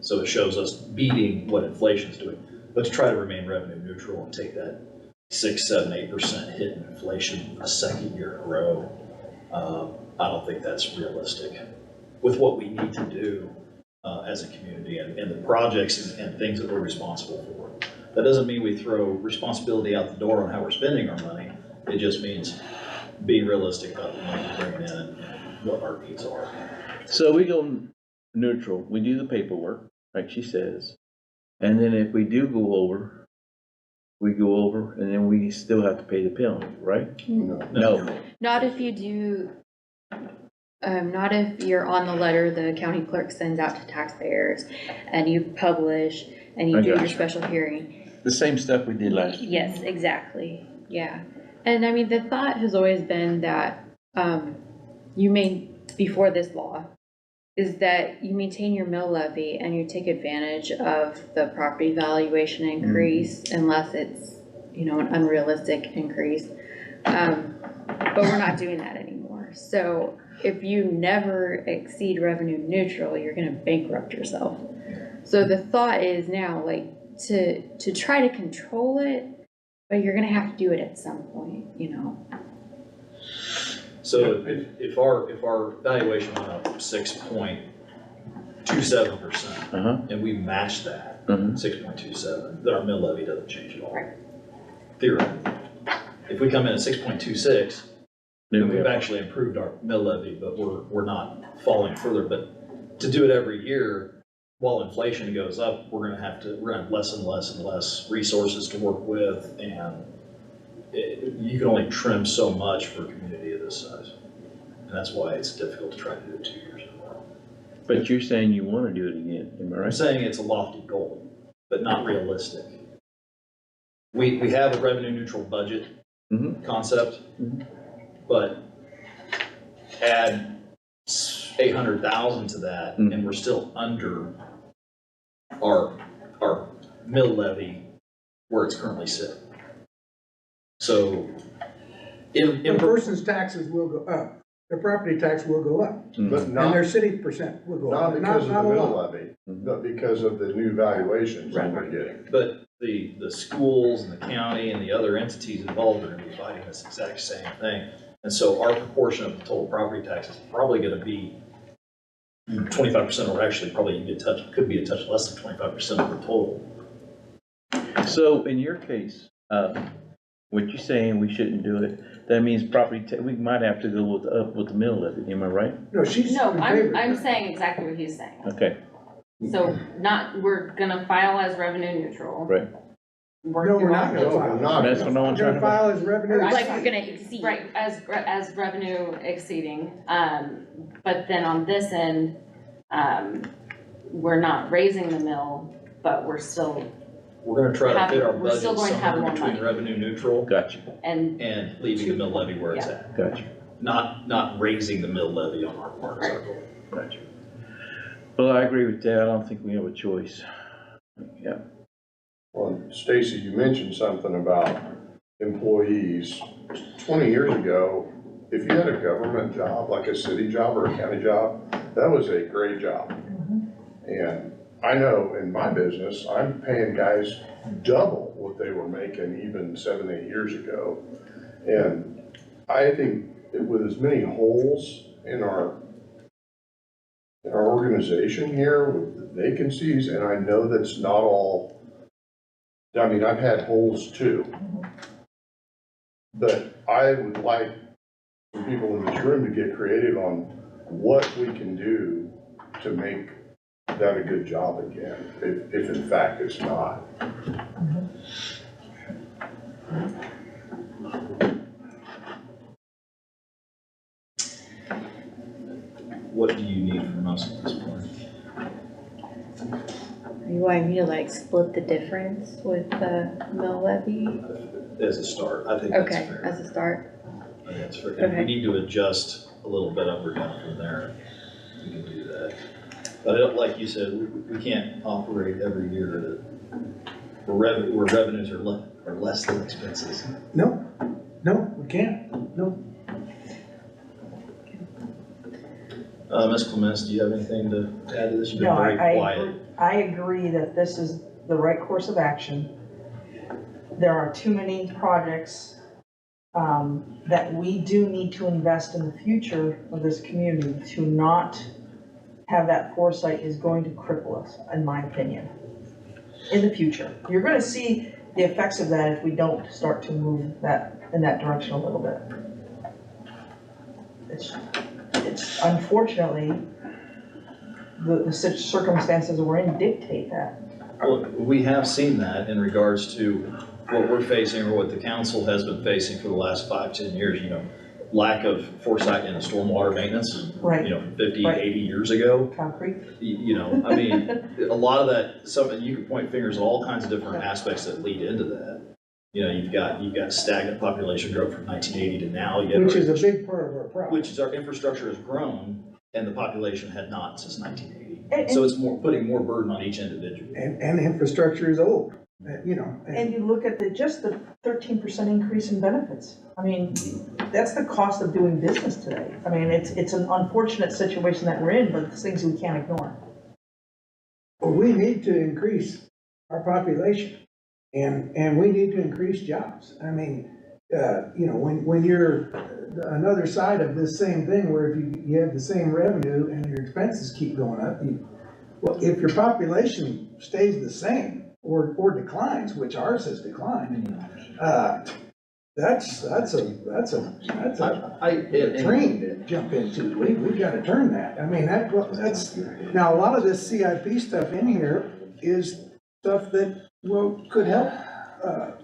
C: So it shows us beating what inflation's doing. But to try to remain revenue neutral and take that 6, 7, 8% hit in inflation a second year in a row, I don't think that's realistic with what we need to do as a community and the projects and things that we're responsible for. That doesn't mean we throw responsibility out the door on how we're spending our money. It just means being realistic about the money we're bringing in and what our needs are.
M: So we go neutral, we do the paperwork, like she says, and then if we do go over, we go over, and then we still have to pay the penalty, right? No.
A: Not if you do, not if you're on the letter the county clerk sends out to taxpayers and you publish and you
M: I
A: do your
M: gotcha.
A: special hearing.
M: The same stuff we did last year.
A: Yes, exactly, yeah. And I mean, the thought has always been that you may, before this law, is that you maintain your mill levy and you take advantage of the property valuation increase unless it's, an unrealistic increase. But we're not doing that anymore. So if you never exceed revenue neutral, you're gonna bankrupt yourself. So the thought is now, to try to control it, but you're gonna have to do it at some point,
C: So if our valuation went up 6.27%, and we match that, 6.27, then our mill levy doesn't change at all.
A: Right.
C: Theoretically. If we come in at 6.26, And we've actually improved our mill levy, but we're not falling further. But to do it every year, while inflation goes up, we're gonna have less and less and less resources to work with, and you can only trim so much for a community of this size. And that's why it's difficult to try to do it 2 years in a row.
M: But you're saying you wanna do it again, am I
C: I'm
M: right?
C: saying it's a lofty goal, but not realistic. We have a revenue neutral budget concept, but add 800,000 to that, and we're still under our mill levy where it's currently sitting. So,
B: The person's taxes will go up, their property tax will go up,
D: But
B: and
D: not,
B: their city percent will go up.
D: not because of the
B: Not a
D: mill
B: lot.
D: levy, but because of the new valuations that they're getting.
C: but the schools and the county and the other entities involved are gonna be fighting this exact same thing. And so our proportion of the total property tax is probably gonna be 25%, or actually probably could be a touch less than 25% of the total.
M: So in your case, what you're saying, we shouldn't do it, that means we might have to go with the mill levy, am I right?
B: No, she's
G: No,
B: in favor.
G: I'm saying exactly what he's saying.
M: Okay,
G: So we're gonna file as revenue neutral.
M: right.
B: No, we're not gonna
D: No,
B: file.
D: we're not.
M: That's what I
B: We're
M: want to try
B: gonna
M: to.
B: file as revenue.
A: Like we're gonna exceed.
G: Right, as revenue exceeding, but then on this end, we're not raising the mill, but we're still,
C: We're gonna try to fit our
G: We're still
C: budget
G: going to have
C: somewhere
G: more
C: between
G: money.
C: revenue neutral
M: Gotcha,
G: and,
C: and leaving the mill levy where it's at.
M: gotcha,
C: Not raising the mill levy on our part is our goal.
M: gotcha. Well, I agree with that, I don't think we have a choice. Yeah,
D: Well, Stacy, you mentioned something about employees. 20 years ago, if you had a government job, like a city job or a county job, that was a great job. And I know in my business, I'm paying guys double what they were making even 7, 8 years ago. And I think with as many holes in our organization here, with the vacancies, and I know that's not all, I mean, I've had holes too. But I would like some people in this room to get creative on what we can do to make that a good job again, if in fact it's not.
C: What do you need from us at this point?
A: You want me to like split the difference with the mill levy?
C: As a start, I think that's
A: Okay,
C: fair.
A: as a start.
C: I think that's fair. If we
A: Okay.
C: need to adjust a little bit up or down from there, we can do that. But I don't, like you said, we can't operate every year where revenues are less than expenses.
B: No, we can't, no.
C: Ms. Clements, do you have anything to add to this? You've been
E: No,
C: very quiet.
E: I agree that this is the right course of action. There are too many projects that we do need to invest in the future of this community. To not have that foresight is going to cripple us, in my opinion, in the future. You're gonna see the effects of that if we don't start to move that, in that direction a little bit. It's unfortunately, the circumstances we're in dictate that.
C: Well, we have seen that in regards to what we're facing or what the council has been facing for the last 5, 10 years, lack of foresight in stormwater maintenance,
E: Right.
C: 50,
E: Right.
C: 80 years ago.
E: Concrete.
C: I mean, a lot of that, you can point fingers at all kinds of different aspects that lead into that. You've got stagnant population growth from 1980 to now.
B: Which is a big part of our problem.
C: Which is our infrastructure has grown and the population had not since 1980.
E: And-
C: So it's putting more burden on each individual.
B: And the infrastructure is old, and
E: And you look at just the 13% increase in benefits. I mean, that's the cost of doing business today. I mean, it's an unfortunate situation that we're in, but it's things we can't ignore.
B: well, we need to increase our population, and we need to increase jobs. I mean, when you're another side of this same thing, where if you have the same revenue and your expenses keep going up, well, if your population stays the same or declines, which ours has declined, that's a train to jump into. We gotta turn that. I mean, that's, now, a lot of this CIP stuff in here is stuff that could help,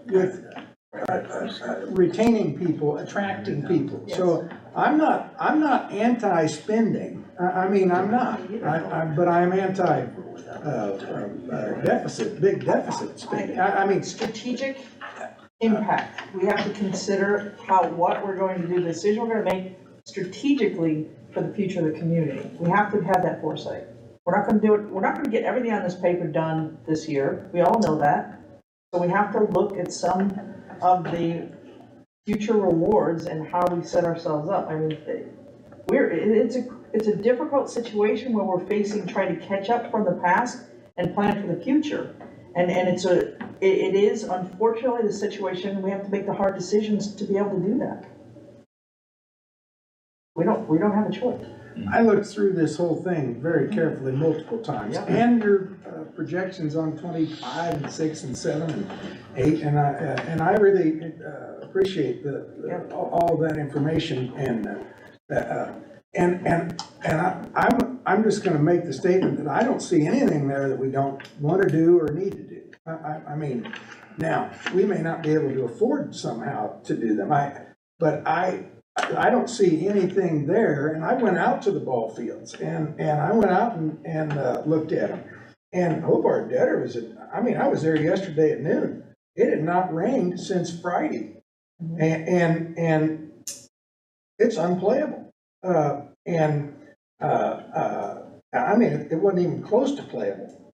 B: with, retaining people, attracting people. So I'm not anti-spending. I mean, I'm not. But I'm anti, deficit, big deficit spending. I mean,
E: Strategic impact. We have to consider what we're going to do, the decision we're gonna make strategically for the future of the community. We have to have that foresight. We're not gonna do it, we're not gonna get everything on this paper done this year. We all know that. So we have to look at some of the future rewards and how we set ourselves up. I mean, it's a difficult situation where we're trying to catch up from the past and plan for the future. And it is unfortunately the situation, we have to make the hard decisions to be able to do that. We don't have a choice.
B: I looked through this whole thing very carefully multiple times, and your projections on 25 and 6 and 7 and 8, and I really appreciate all that information, and I'm just going to make the statement that I don't see anything there that we don't want to do or need to do. I mean, now we may not be able to afford somehow to do them, but I don't see anything there. And I went out to the ball fields and I went out and looked at them. And Hobart Detter I was there yesterday at noon. It had not rained since Friday. And it's unplayable. It wasn't even close to playable.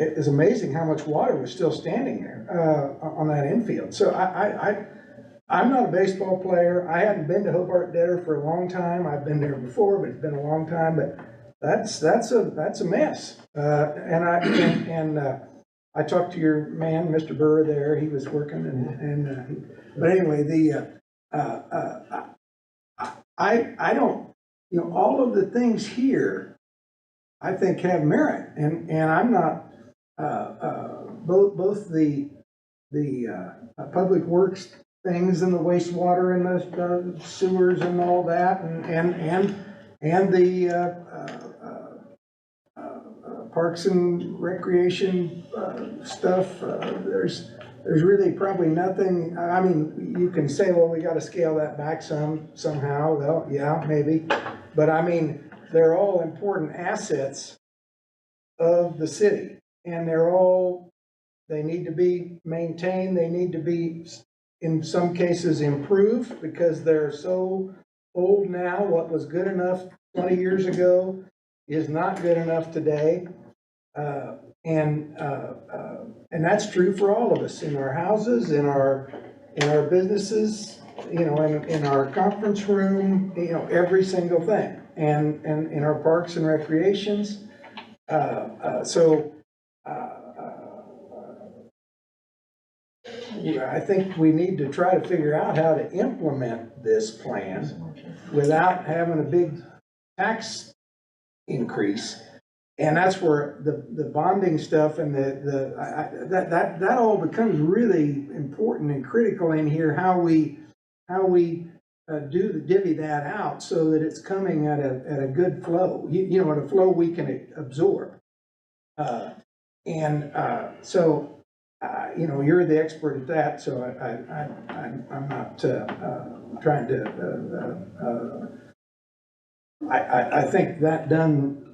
B: It is amazing how much water was still standing there on that infield. So I'm not a baseball player. I hadn't been to Hobart Detter for a long time. I've been there before, but it's been a long time. But that's a mess. I talked to your man, Mr. Burr there. He was working, but anyway, I don't, all of the things here I think have merit, and I'm not both the public works things and the wastewater and the sewers and all that, and the parks and recreation stuff. There's really probably nothing. I mean, you can say, well, we got to scale that back somehow. Well, yeah, maybe, but I mean, they're all important assets of the city, and they need to be maintained. They need to be, in some cases, improved because they're so old now. What was good enough 20 years ago is not good enough today. And that's true for all of us, in our houses, in our businesses, in our conference room, every single thing, and in our parks and recreations. I think we need to try to figure out how to implement this plan without having a big tax increase. And that's where the bonding stuff and that all becomes really important and critical in here, how we divvy that out so that it's coming at a good flow, at a flow we can absorb. You're the expert at that, so I'm not trying to. I think that done,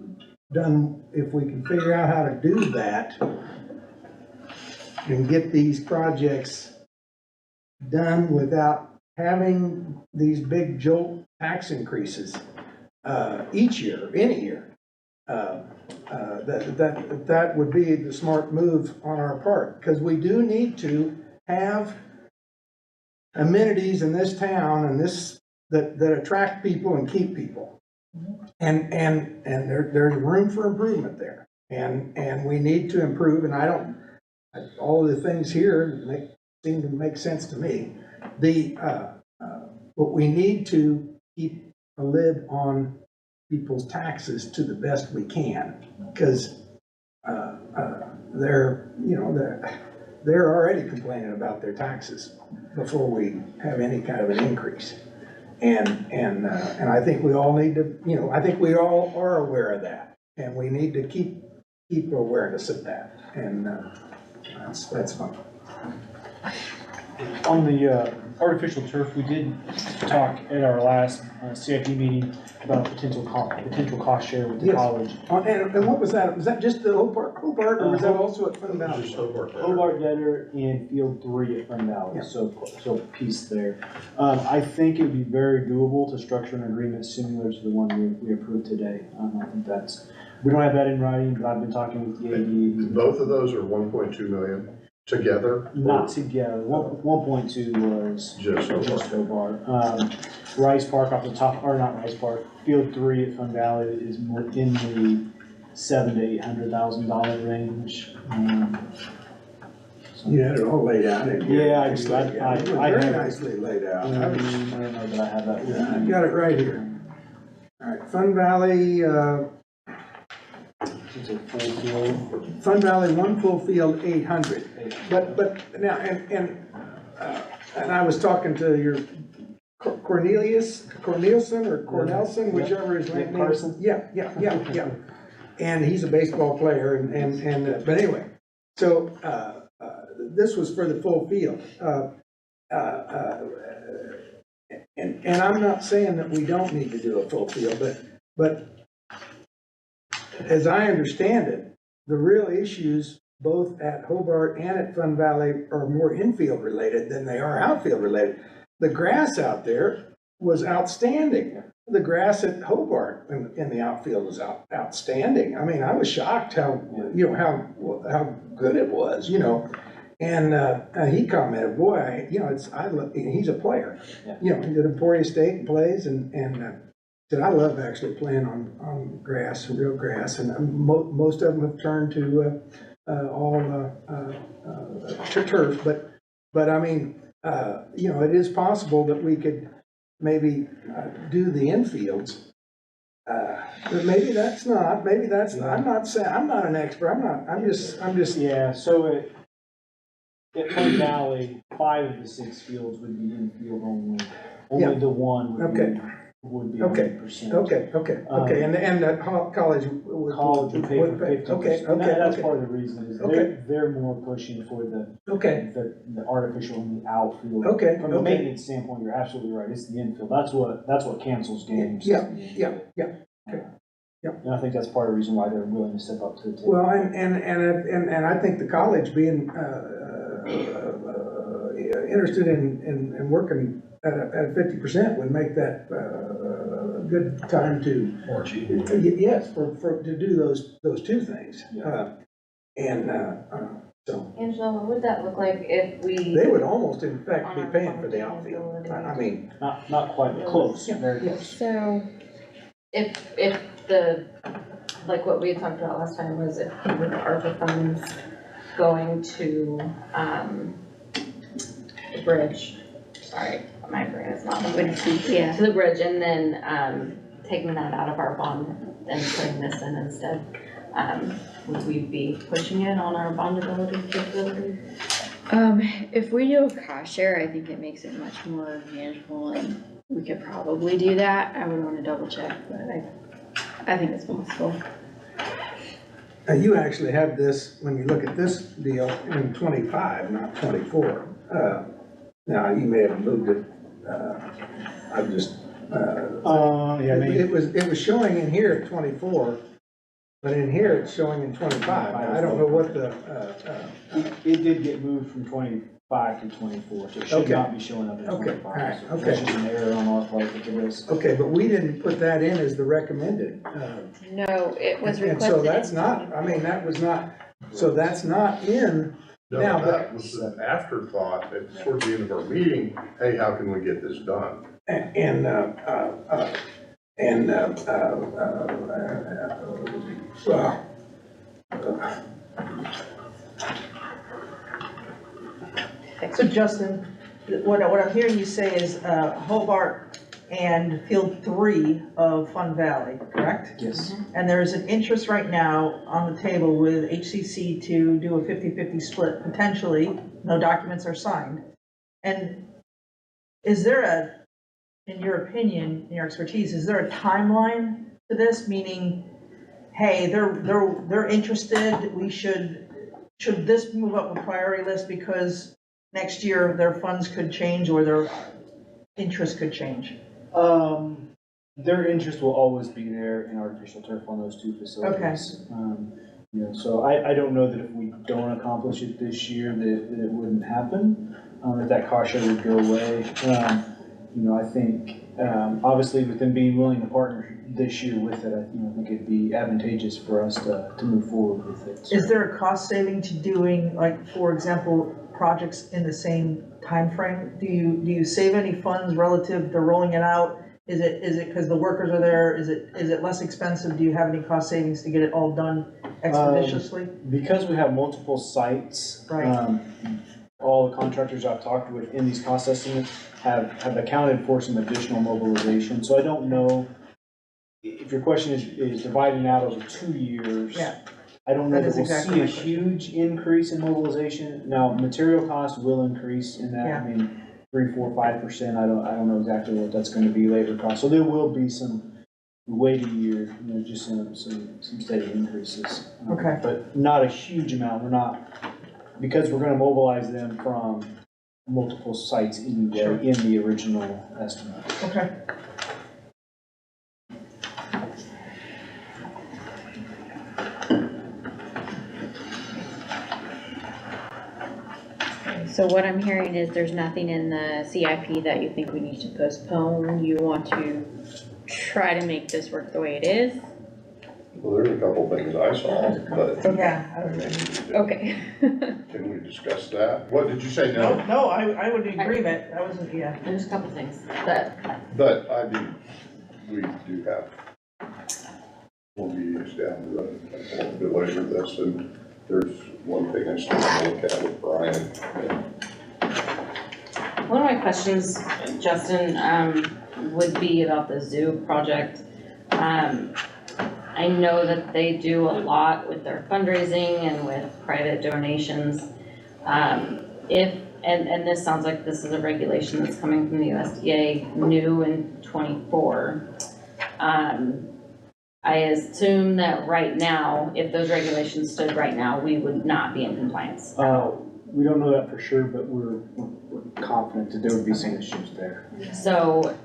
B: if we can figure out how to do that and get these projects done without having these big jolt tax increases each year, any year, that would be the smart move on our part, because we do need to have amenities in this town and that attract people and keep people. And there's room for improvement there, and we need to improve. And all of the things here seem to make sense to me. But we need to keep a lid on people's taxes to the best we can, because they're already complaining about their taxes. before we have any kind of an increase. And I think we all need to, you know, I think we all are aware of that, and we need to keep awareness of that, and that's fine.
F: On the artificial turf, we did talk at our last CIP meeting about potential cost share with the
B: Yes.
F: college.
B: And what was that? Was that just the Hobart, or was that also at Fun Valley?
D: Just Hobart.
F: Hobart Detter and Field 3 at Fun Valley,
B: Yeah.
F: so piece there. I think it'd be very doable to structure an agreement similar to the one we approved today. I think we don't have that in writing, but I've been talking with the AD.
D: Both of those are 1.2 million together?
F: Not together, 1.2 was
D: Just
F: just
D: Hobart.
F: Hobart. Rice Park off the top, or not Rice Park, Field 3 at Fun Valley is more in the $700,000 to $800,000 range.
B: You had it all laid out in here.
F: Yeah, I do. I
B: Very
F: have-
B: nicely laid out.
F: I don't know that I have that with
B: I've
F: me.
B: got it right here. All right, Fun Valley,
F: It's a full field.
B: Fun Valley, one full field, 800. But now, and I was talking to your Cornelson or Cornelson, whichever his name is.
F: Carson?
B: Yeah. And he's a baseball player, but anyway, so, this was for the full field. And I'm not saying that we don't need to do a full field, but as I understand it, the real issues both at Hobart and at Fun Valley are more infield related than they are outfield related. The grass out there was outstanding. The grass at Hobart in the outfield was outstanding. I mean, I was shocked how good it was, you know. And he commented, boy, he's a player.
F: Yeah.
B: You know, he did Emporia State and plays, and said, I love actually playing on grass, real grass, and most of them have turned to turf, but I mean, it is possible that we could maybe do the infields. But maybe that's not, I'm not saying, I'm not an expert, I'm just.
F: Yeah, so at Fun Valley, 5 of the 6 fields would be infield only. Only the one would be 100%.
B: Okay, and the college would.
F: College would pay for 50%.
B: Okay.
F: That's part of the reason is they're more pushing for the artificial in the outfield.
B: Okay.
F: From a maintenance standpoint, you're absolutely right. It's the infield. That's what cancels games.
B: Yeah.
F: And I think that's part of the reason why they're willing to step up to the table.
B: Well, and I think the college being interested in working at a 50% would make that a good time to.
C: More cheap.
B: Yes, to do those two things. So.
G: Angela, what would that look like if we?
B: They would almost in fact be paying for the outfield. I mean.
F: Not quite close, very close.
A: So,
G: If the, like what we had talked about last time was if with the ARPA funds going to, the bridge, sorry, my brain is not.
A: yeah.
G: To the bridge and then, taking that out of our bond and putting this in instead, would we be pushing it on our bondability capability?
A: If we do a cost share, I think it makes it much more manageable, and we could probably do that. I would want to double check, but I think it's possible.
B: You actually have this, when you look at this deal, in 25, not 24. Now, you may have moved it, I've just, it was showing in here at 24, but in here it's showing in 25. I don't know what the,
F: It did get moved from 25 to 24, so it should not be showing up in 25.
B: all right,
F: So That's just an error on our part with the risk.
B: okay, but we didn't put that in as the recommended.
A: No, it was
B: And
A: requested.
B: so that's not, I mean, that was not, so that's not in.
D: No,
B: Now,
D: that was an afterthought towards the end of our meeting, hey, how can we get this done?
E: So Justin, what I'm hearing you say is Hobart and Field 3 of Fun Valley, correct?
F: Yes.
E: And there is an interest right now on the table with HCC to do a 50-50 split, potentially, no documents are signed. And is there in your opinion, in your expertise, is there a timeline to this? Meaning, hey, they're interested, should this move up a priority list because next year their funds could change or their interest could change?
F: Their interest will always be there in artificial turf on those two facilities. So I don't know that if we don't accomplish it this year, that it wouldn't happen, that cost share would go away. I think, obviously with them being willing to partner this year with it, I think it'd be advantageous for us to move forward with it.
E: Is there a cost saving to doing, like, for example, projects in the same time frame? Do you save any funds relative to rolling it out? Is it because the workers are there? Is it less expensive? Do you have any cost savings to get it all done expeditiously?
F: Because we have multiple sites,
E: Right.
F: all the contractors I've talked with in these cost estimates have accounted for some additional mobilization. So I don't know if your question is dividing out over 2 years.
E: Yeah.
F: I don't know
E: That
F: that
E: is
F: we'll
E: exactly
F: see a
E: my question.
F: huge increase in mobilization. Now, material costs will increase in that.
E: Yeah.
F: I mean, 3, 4, 5%. I don't know exactly what that's going to be, labor costs. So there will be some wait a year, just some steady increases.
E: Okay.
F: But not a huge amount. We're not, because we're going to mobilize them from multiple sites anyway.
E: Sure.
F: In the original estimate.
E: Okay.
A: So what I'm hearing is there's nothing in the CIP that you think we need to postpone. You want to try to make this work the way it is?
D: Well, there's a couple things I saw, but.
E: Yeah.
A: Okay.
D: Can we discuss that? What, did you say no?
E: No, I would agree that, I wasn't, yeah.
G: There's a couple things that,
D: But we do have more meetings down the road. I won't belabor this, and there's one thing I still want to look at with Brian.
G: one of my questions, Justin, would be about the zoo project. I know that they do a lot with their fundraising and with private donations. And this sounds like this is a regulation that's coming from the USDA, new in '24. I assume that right now, if those regulations stood right now, we would not be in compliance.
F: We don't know that for sure, but we're confident that there would be some issues there.
G: So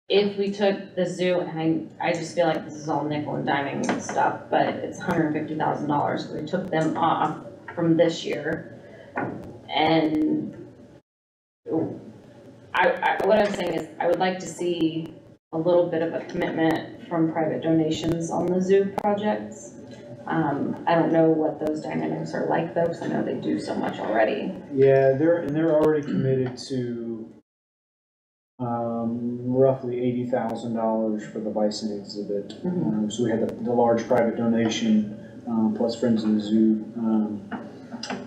G: if we took the zoo, and I just feel like this is all nickel and diming stuff, but it's $150,000. We took them off from this year. And what I'm saying is I would like to see a little bit of a commitment from private donations on the zoo projects. I don't know what those dynamics are like though, because I know they do so much already.
F: Yeah, they're already committed to roughly $80,000 for the bison exhibit. So we had the large private donation plus Friends of the Zoo.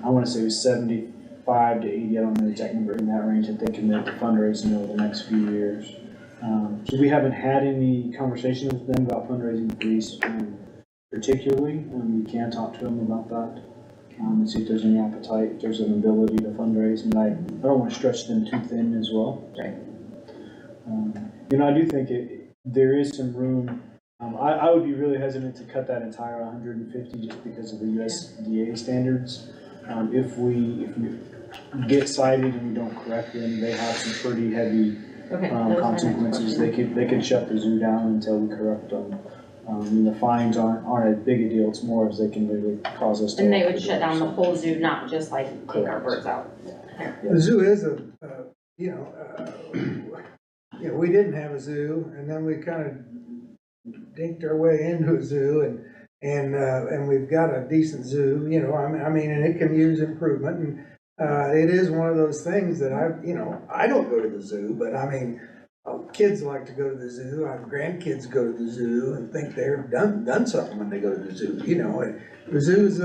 F: I want to say it was 75 to 80. I don't know the exact number in that range that they committed to fundraising over the next few years. So we haven't had any conversations with them about fundraising for these particularly. We can talk to them about that and see if there's any appetite, if there's an ability to fundraise. And I don't want to stretch them too thin as well.
G: Right.
F: I do think there is some room. I would be really hesitant to cut that entire 150 just because of the USDA standards. If we get cited and we don't correct them, they have some pretty heavy consequences. They could shut the zoo down until we correct them. The fines aren't as big a deal. It's more as they can really cause us to.
G: And they would shut down the whole zoo, not just like take our birds out.
B: The zoo is we didn't have a zoo, and then we kind of dinked our way into a zoo, and we've got a decent zoo, I mean, and it can use improvement, and it is one of those things that I don't go to the zoo, but I mean, kids like to go to the zoo. I have grandkids go to the zoo and think they've done something when they go to the zoo, and the zoo's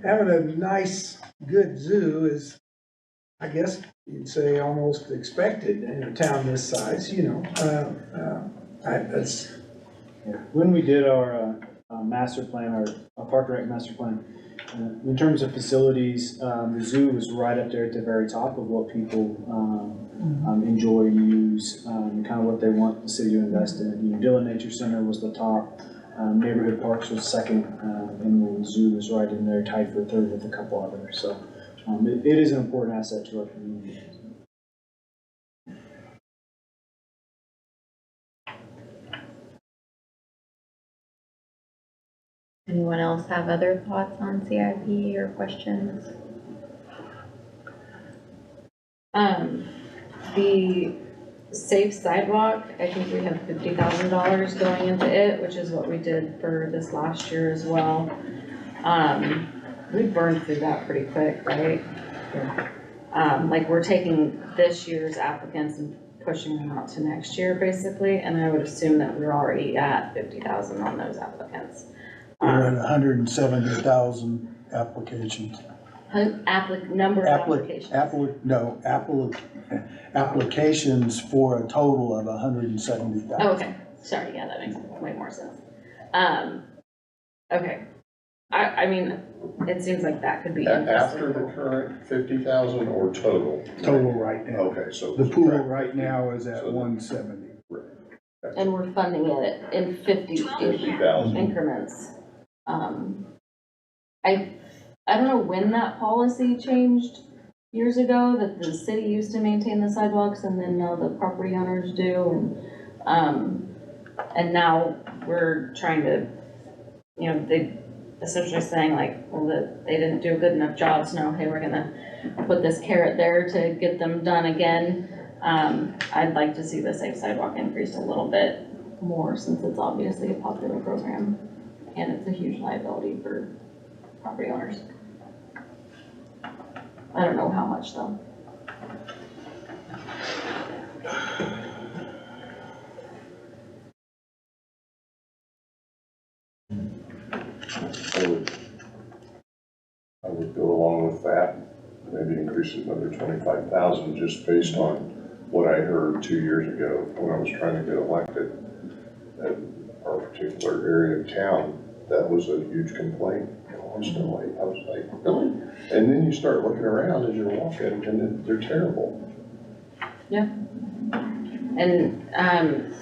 B: having a nice, good zoo is, I guess you'd say, almost expected in a town this size,
F: When we did our master plan, our Park and Rec master plan, In terms of facilities, the zoo is right up there at the very top of what people enjoy and use, kind of what they want the city to invest in. You know, Dillon Nature Center was the top, neighborhood parks was second, and the zoo was right in there, tied for third with a couple others. So it is an important asset to our community.
A: Anyone else have other thoughts on CIP or questions?
G: The safe sidewalk, I think we have $50,000 going into it, which is what we did for this last year as well. We burned through that pretty quick, right? Like we're taking this year's applicants and pushing them out to next year basically, and I would assume that we're already at 50,000 on those applicants.
K: We're at 170,000 applications.
G: Number of applications.
K: Applications for a total of 170,000.
G: Oh, okay, sorry, yeah, that makes way more sense. Okay, I mean, it seems like that could be
D: After the current 50,000 or total?
K: Total right now.
D: Okay, so.
K: The pool right now is at 170.
G: and we're funding it in
D: 50,000
G: increments. I don't know when that policy changed years ago, that the city used to maintain the sidewalks and then now the property owners do, and now we're trying to, you know, they essentially saying like, well, that they didn't do a good enough job, so now, hey, we're gonna put this carrot there to get them done again. I'd like to see the safe sidewalk increased a little bit more, since it's obviously a popular program and it's a huge liability for property owners. I don't know how much though.
D: I would go along with that, maybe increase it another 25,000, just based on what I heard 2 years ago when I was trying to get elected. At our particular area of town, that was a huge complaint constantly. I was like, really? And then you start looking around as you're walking, and they're terrible.
G: Yeah. And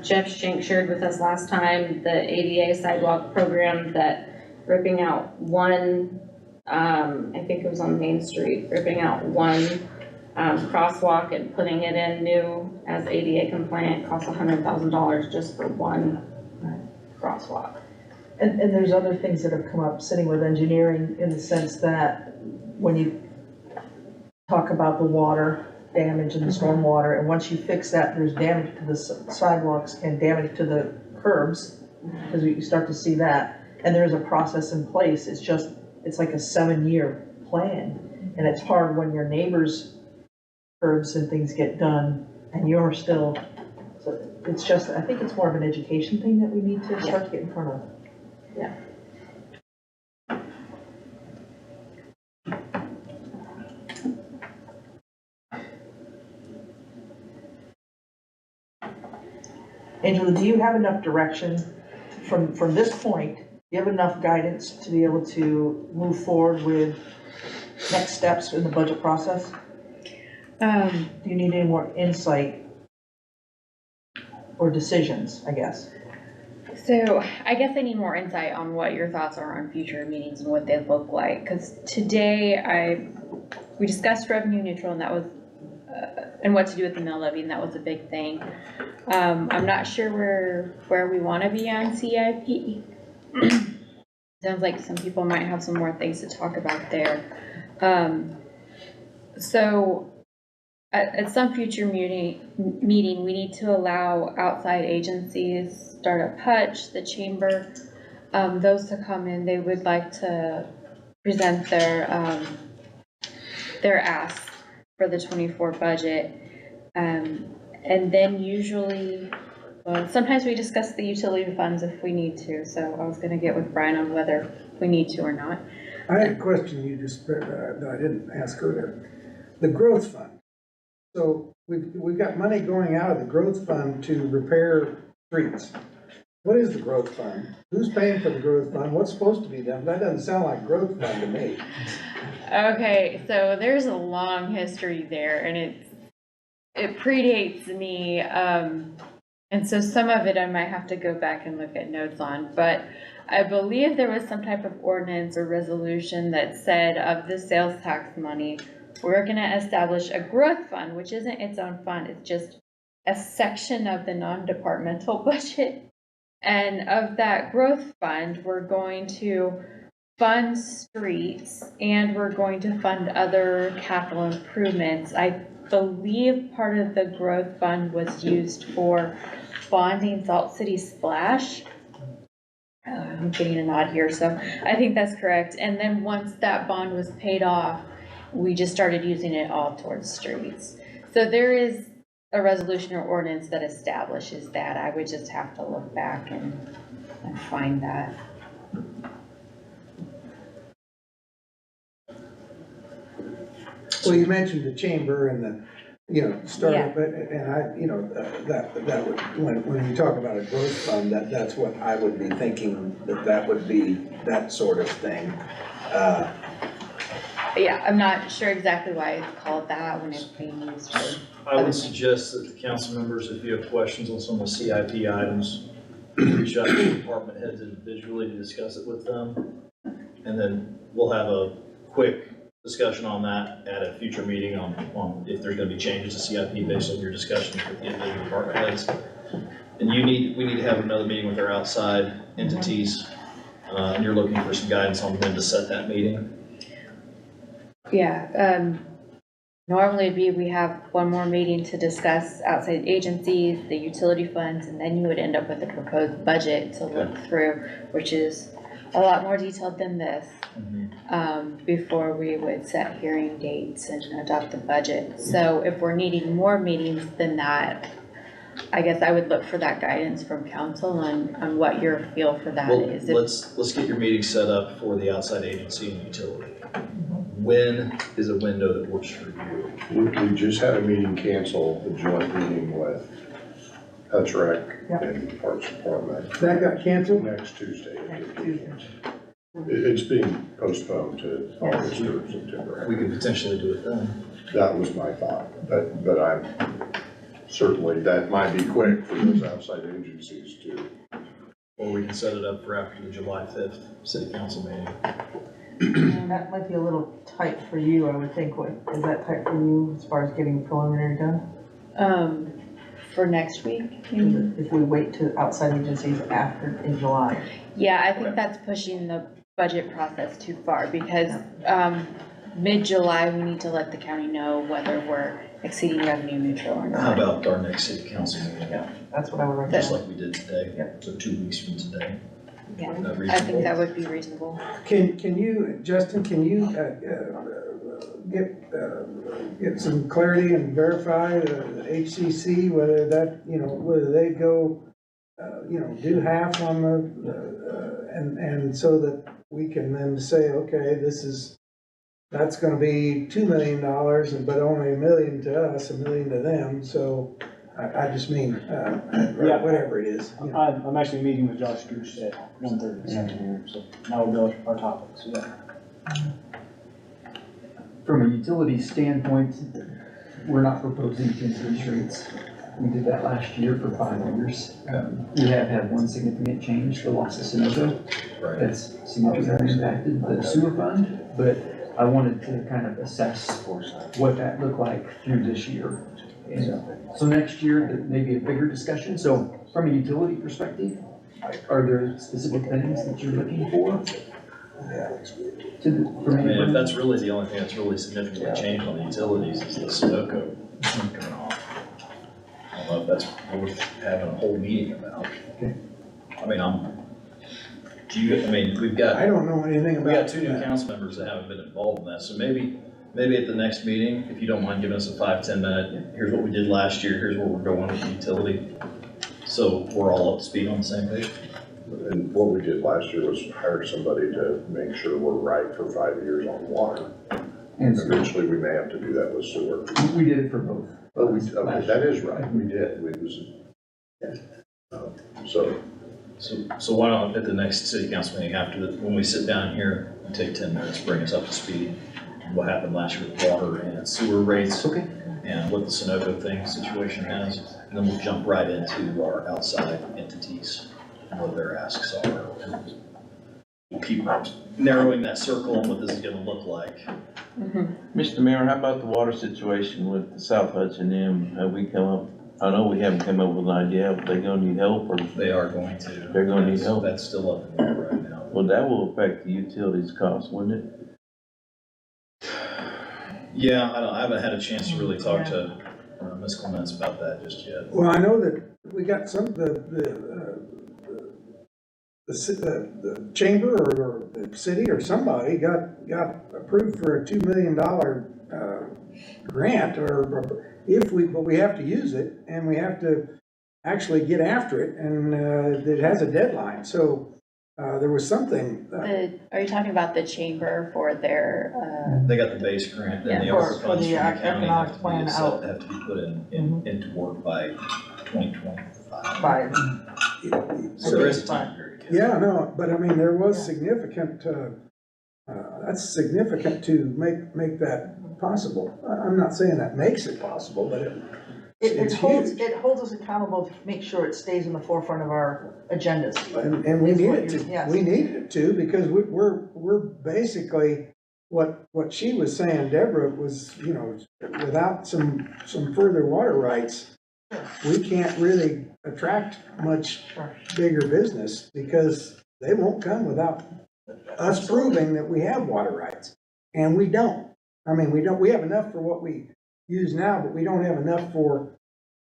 G: Jeff Schenk shared with us last time the ADA sidewalk program, that ripping out one, I think it was on Main Street, ripping out one crosswalk and putting it in new as ADA compliant costs $100,000 just for one crosswalk.
E: And there's other things that have come up sitting with engineering, in the sense that when you talk about the water damage and the stormwater, and once you fix that, there's damage to the sidewalks and damage to the curbs, because you start to see that, and there's a process in place. It's like a 7-year plan, and it's hard when your neighbors' curbs and things get done and you're still, so it's just, I think it's more of an education thing that we need to start to get in front of.
G: Yeah.
E: Angela, do you have enough direction from this point? Do you have enough guidance to be able to move forward with next steps in the budget process? Do you need any more insight or decisions, I guess?
A: So I guess I need more insight on what your thoughts are on future meetings and what they look like. Because today we discussed revenue neutral, and that was and what to do with the mill levy, and that was a big thing. I'm not sure where we want to be on CIP. Sounds like some people might have some more things to talk about there. So at some future meeting, we need to allow outside agencies, Startup Hutch, the chamber, those to come in. They would like to present their ask for the 24 budget. And then usually, well, sometimes we discuss the utility funds if we need to. So I was gonna get with Brian on whether we need to or not.
B: I had a question you just, that I didn't ask earlier. The growth fund. So we've got money going out of the growth fund to repair streets. What is the growth fund? Who's paying for the growth fund? What's supposed to be done? That doesn't sound like growth fund to me.
A: Okay, so there's a long history there, and it predates me, and so some of it I might have to go back and look at notes on, but I believe there was some type of ordinance or resolution that said of the sales tax money, we're gonna establish a growth fund, which isn't its own fund, it's just a section of the non-departmental budget. And of that growth fund, we're going to fund streets and we're going to fund other capital improvements. I believe part of the growth fund was used for bonding Salt City Splash. I'm getting a nod here, so I think that's correct. And then once that bond was paid off, we just started using it all towards streets. So there is a resolution or ordinance that establishes that. I would just have to look back and find that.
B: Well, you mentioned the chamber and the, startup,
A: Yeah.
B: and I, that would, when you talk about a growth fund, that's what I would be thinking, that would be that sort of thing.
A: Yeah, I'm not sure exactly why it's called that when it's being used for.
C: I would suggest that the council members, if you have questions on some of the CIP items, reach out to the department heads individually to discuss it with them. And then we'll have a quick discussion on that at a future meeting on if there's gonna be changes to CIP based on your discussions with the individual department heads. And we need to have another meeting with our outside entities, and you're looking for some guidance on when to set that meeting.
A: Yeah, normally we have one more meeting to discuss outside agencies, the utility funds, and then you would end up with a proposed budget to look through, which is a lot more detailed than this, before we would set hearing dates and adopt the budget. So if we're needing more meetings than that, I guess I would look for that guidance from council on what your feel for that
C: Well,
A: is.
C: let's get your meeting set up for the outside agency and utility. When is a window that works for you?
D: We just had a meeting cancel, a joint meeting with Hutchinson and Parks Department.
B: That got canceled?
D: Next Tuesday. It's being postponed to August or September.
C: We could potentially do it then.
D: That was my thought, but I'm certainly, that might be quick for those outside agencies to.
C: Or we can set it up for after the July 5th city council meeting.
E: That might be a little tight for you, I would think. Is that tight for you as far as getting preliminary done?
A: For next week, maybe?
E: If we wait to outside agencies after, in July?
A: Yeah, I think that's pushing the budget process too far because mid-July, we need to let the county know whether we're exceeding revenue neutral or not.
C: How about our next city council meeting?
E: Yeah, that's what I would recommend.
C: Just like we did today, so 2 weeks from today.
A: Yeah,
C: Isn't that
A: I think
C: reasonable?
A: that would be reasonable.
B: Can you, Justin, get some clarity and verify the HCC, whether that, whether they go, do half on and so that we can then say, okay, that's gonna be $2 million, but only $1 million to us, $1 million to them, so I just mean, whatever it is.
F: I'm actually meeting with Josh Gooch at 1:30 this afternoon, so that will be our topics,
J: From a utility standpoint, we're not proposing to increase rates. We did that last year for 5 years. We have had one significant change, the loss of Sunoco. That's significantly impacted the sewer fund, but I wanted to kind of assess what that looked like through this year. And so next year, there may be a bigger discussion. So from a utility perspective, are there specific things that you're looking for?
C: I mean, if that's really the only thing that's really significantly changed on the utilities is the Sunoco coming off. I don't know if that's worth having a whole meeting about. I mean, we've got.
B: I don't know anything about.
C: We got 2 new council members that haven't been involved in that, so maybe at the next meeting, if you don't mind giving us a 5-10 minute, here's what we did last year, here's where we're going with the utility. So we're all up to speed on the same page.
D: And what we did last year was hire somebody to make sure we're right for 5 years on water. And eventually we may have to do that with sewer.
J: We did it for both.
D: Okay, that is right, we did, so
C: So why don't, at the next city council meeting, when we sit down here, and take 10 minutes, bring us up to speed, on what happened last year with water and sewer rates.
J: Okay.
C: And what the Sunoco situation has, and then we'll jump right into our outside entities, and what their asks are. We'll keep narrowing that circle on what this is gonna look like.
M: Mr. Mayor, how about the water situation with the South Hudson M? Have we come up, I know we haven't come up with an idea, but they gonna need help or?
C: They are going to.
M: They're gonna need help?
C: That's still up in the air right now.
M: Well, that will affect the utilities cost, wouldn't it?
C: Yeah, I haven't had a chance to really talk to Ms. Clements about that just yet.
B: Well, I know that we got some, the chamber or the city or somebody got approved for a $2 million grant, but we have to use it, and we have to actually get after it, and it has a deadline, so there was something.
A: Are you talking about the chamber for their,
C: They got the base grant, and the
E: Yeah,
C: ARPA
E: for
C: funds
E: the
C: from the county
E: economic plan out.
C: have to be put into work by 2025.
E: By,
C: So there is a time period.
B: Yeah, no, but I mean, there was significant, that's significant to make that possible. I'm not saying that makes it possible, but it's huge.
E: it holds us accountable to make sure it stays in the forefront of our agendas.
B: And we
E: Is
B: need
E: what
B: it
E: you're-
B: to,
E: yes.
B: we needed it to, because we're basically, what she was saying, Deborah, was, you know, without some further water rights, we can't really attract much bigger business, because they won't come without us proving that we have water rights. And we don't. I mean, we have enough for what we use now, but we don't have enough for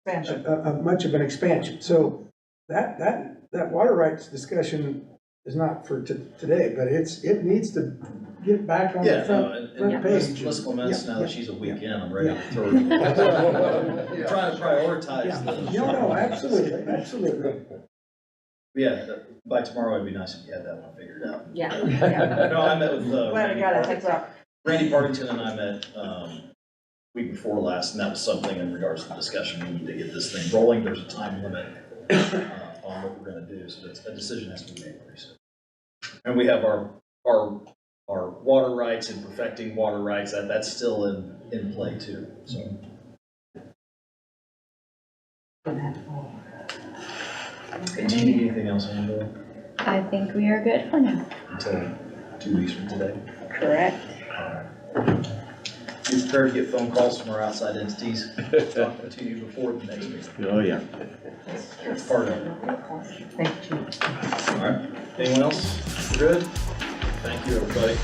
E: Expansion.
B: much of an expansion. So that water rights discussion is not for today, but it needs to get back on the front page.
C: Ms. Clements, now that she's a week in, I'm ready
B: Yeah.
C: to throw her. I'm trying to prioritize
B: Yeah.
C: the.
B: No, absolutely.
C: Yeah, by tomorrow, it'd be nice if you had that one figured out.
G: Yeah.
C: No, I met with,
E: Glad I got a heads up.
C: Randy Partington and I met, week before last, and that was something in regards to the discussion, we need to get this thing rolling, there's a time limit, on what we're gonna do, so a decision has to be made pretty soon. And we have our water rights and perfecting water rights, that's still in play too, so. Do you need anything else, Angela,
A: I think we are good for now.
C: until 2 weeks from today?
A: Correct.
C: Be prepared to get phone calls from our outside entities talking to you before the next meeting.
M: Oh, yeah.
C: That's part of it.
E: Thank you.
C: All right. Anyone else? We're good? Thank you, everybody.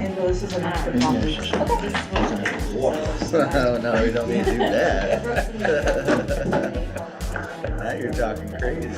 E: And this is an extra copy.
I: Oh, no, we don't need to do that. Now you're talking crazy.